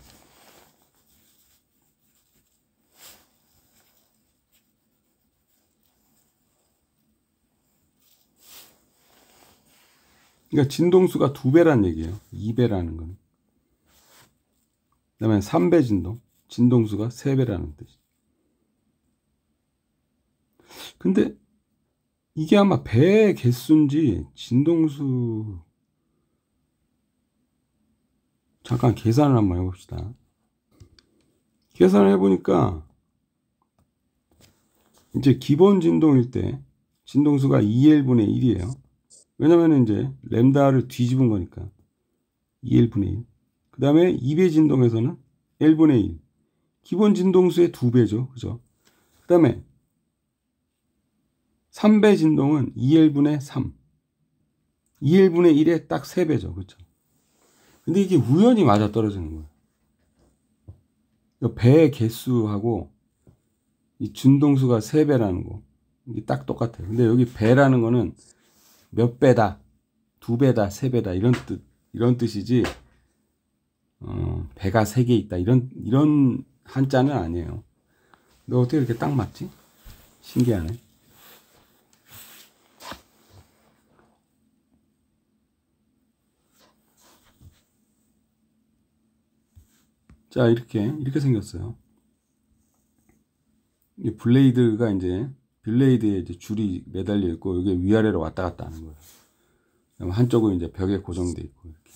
그러니까 진동수가 2배란 얘기예요. 2배라는 건. 그다음에 3배 진동. 진동수가 3배라는 뜻이죠. 근데 이게 아마 배의 개수인지 진동수 잠깐 계산을 한번 해봅시다. 계산을 해보니까 이제 기본 진동일 때 진동수가 2L분의 1이에요. 왜냐면 이제 램다를 뒤집은 거니까 2L분의 1. 그 다음에 2배 진동에서는 L분의 1. 기본 진동수의 2배죠. 그죠? 그 다음에 3배 진동은 2L분의 3. 2L분의 1의 딱 3배죠. 그렇죠? 근데 이게 우연히 맞아 떨어지는 거예요. 배의 개수하고 이 진동수가 3배라는 거. 이게 딱 똑같아요. 근데 여기 배라는 거는 몇 배다, 2배다, 3배다 이런 뜻이지 배가 3개 있다 이런 한자는 아니에요. 근데 어떻게 이렇게 딱 맞지? 신기하네. 자, 이렇게 생겼어요. 이 블레이드가 이제 블레이드에 이제 줄이 매달려 있고 이게 위아래로 왔다 갔다 하는 거예요. 한쪽은 이제 벽에 고정돼 있고 이렇게.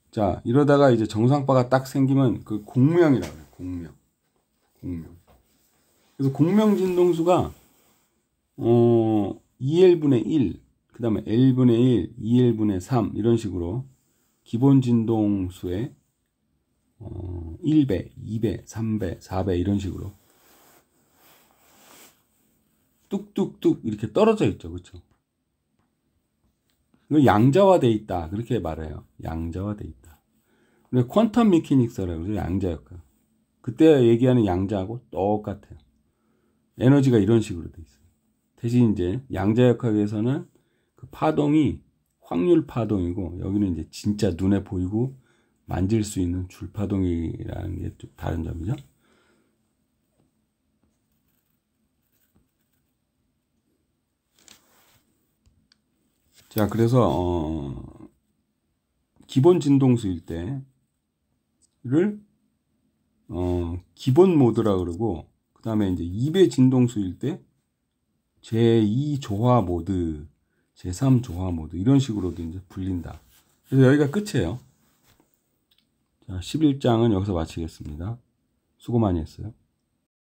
자, 이러다가 이제 정상파가 딱 생기면 그 공명이라고 해요. 공명. 그래서 공명 진동수가 2L분의 1, 그 다음에 L분의 1, 2L분의 3 이런 식으로 기본 진동수의 1배, 2배, 3배, 4배 이런 식으로 뚝뚝뚝 이렇게 떨어져 있죠. 그렇죠? 이거 양자화돼 있다. 그렇게 말해요. 양자화돼 있다. 근데 퀀텀 미케닉스라고 그러죠. 양자 역학. 그때 얘기하는 양자하고 똑같아요. 에너지가 이런 식으로 돼 있어요. 대신 이제 양자역학에서는 그 파동이 확률 파동이고, 여기는 이제 진짜 눈에 보이고 만질 수 있는 줄 파동이라는 게 좀 다른 점이죠. 자, 그래서 기본 진동수일 때를 기본 모드라 그러고, 그 다음에 이제 2배 진동수일 때 제2 조화 모드, 제3 조화 모드, 이런 식으로도 이제 불린다. 그래서 여기가 끝이에요. 자, 11장은 여기서 마치겠습니다. 수고 많이 했어요.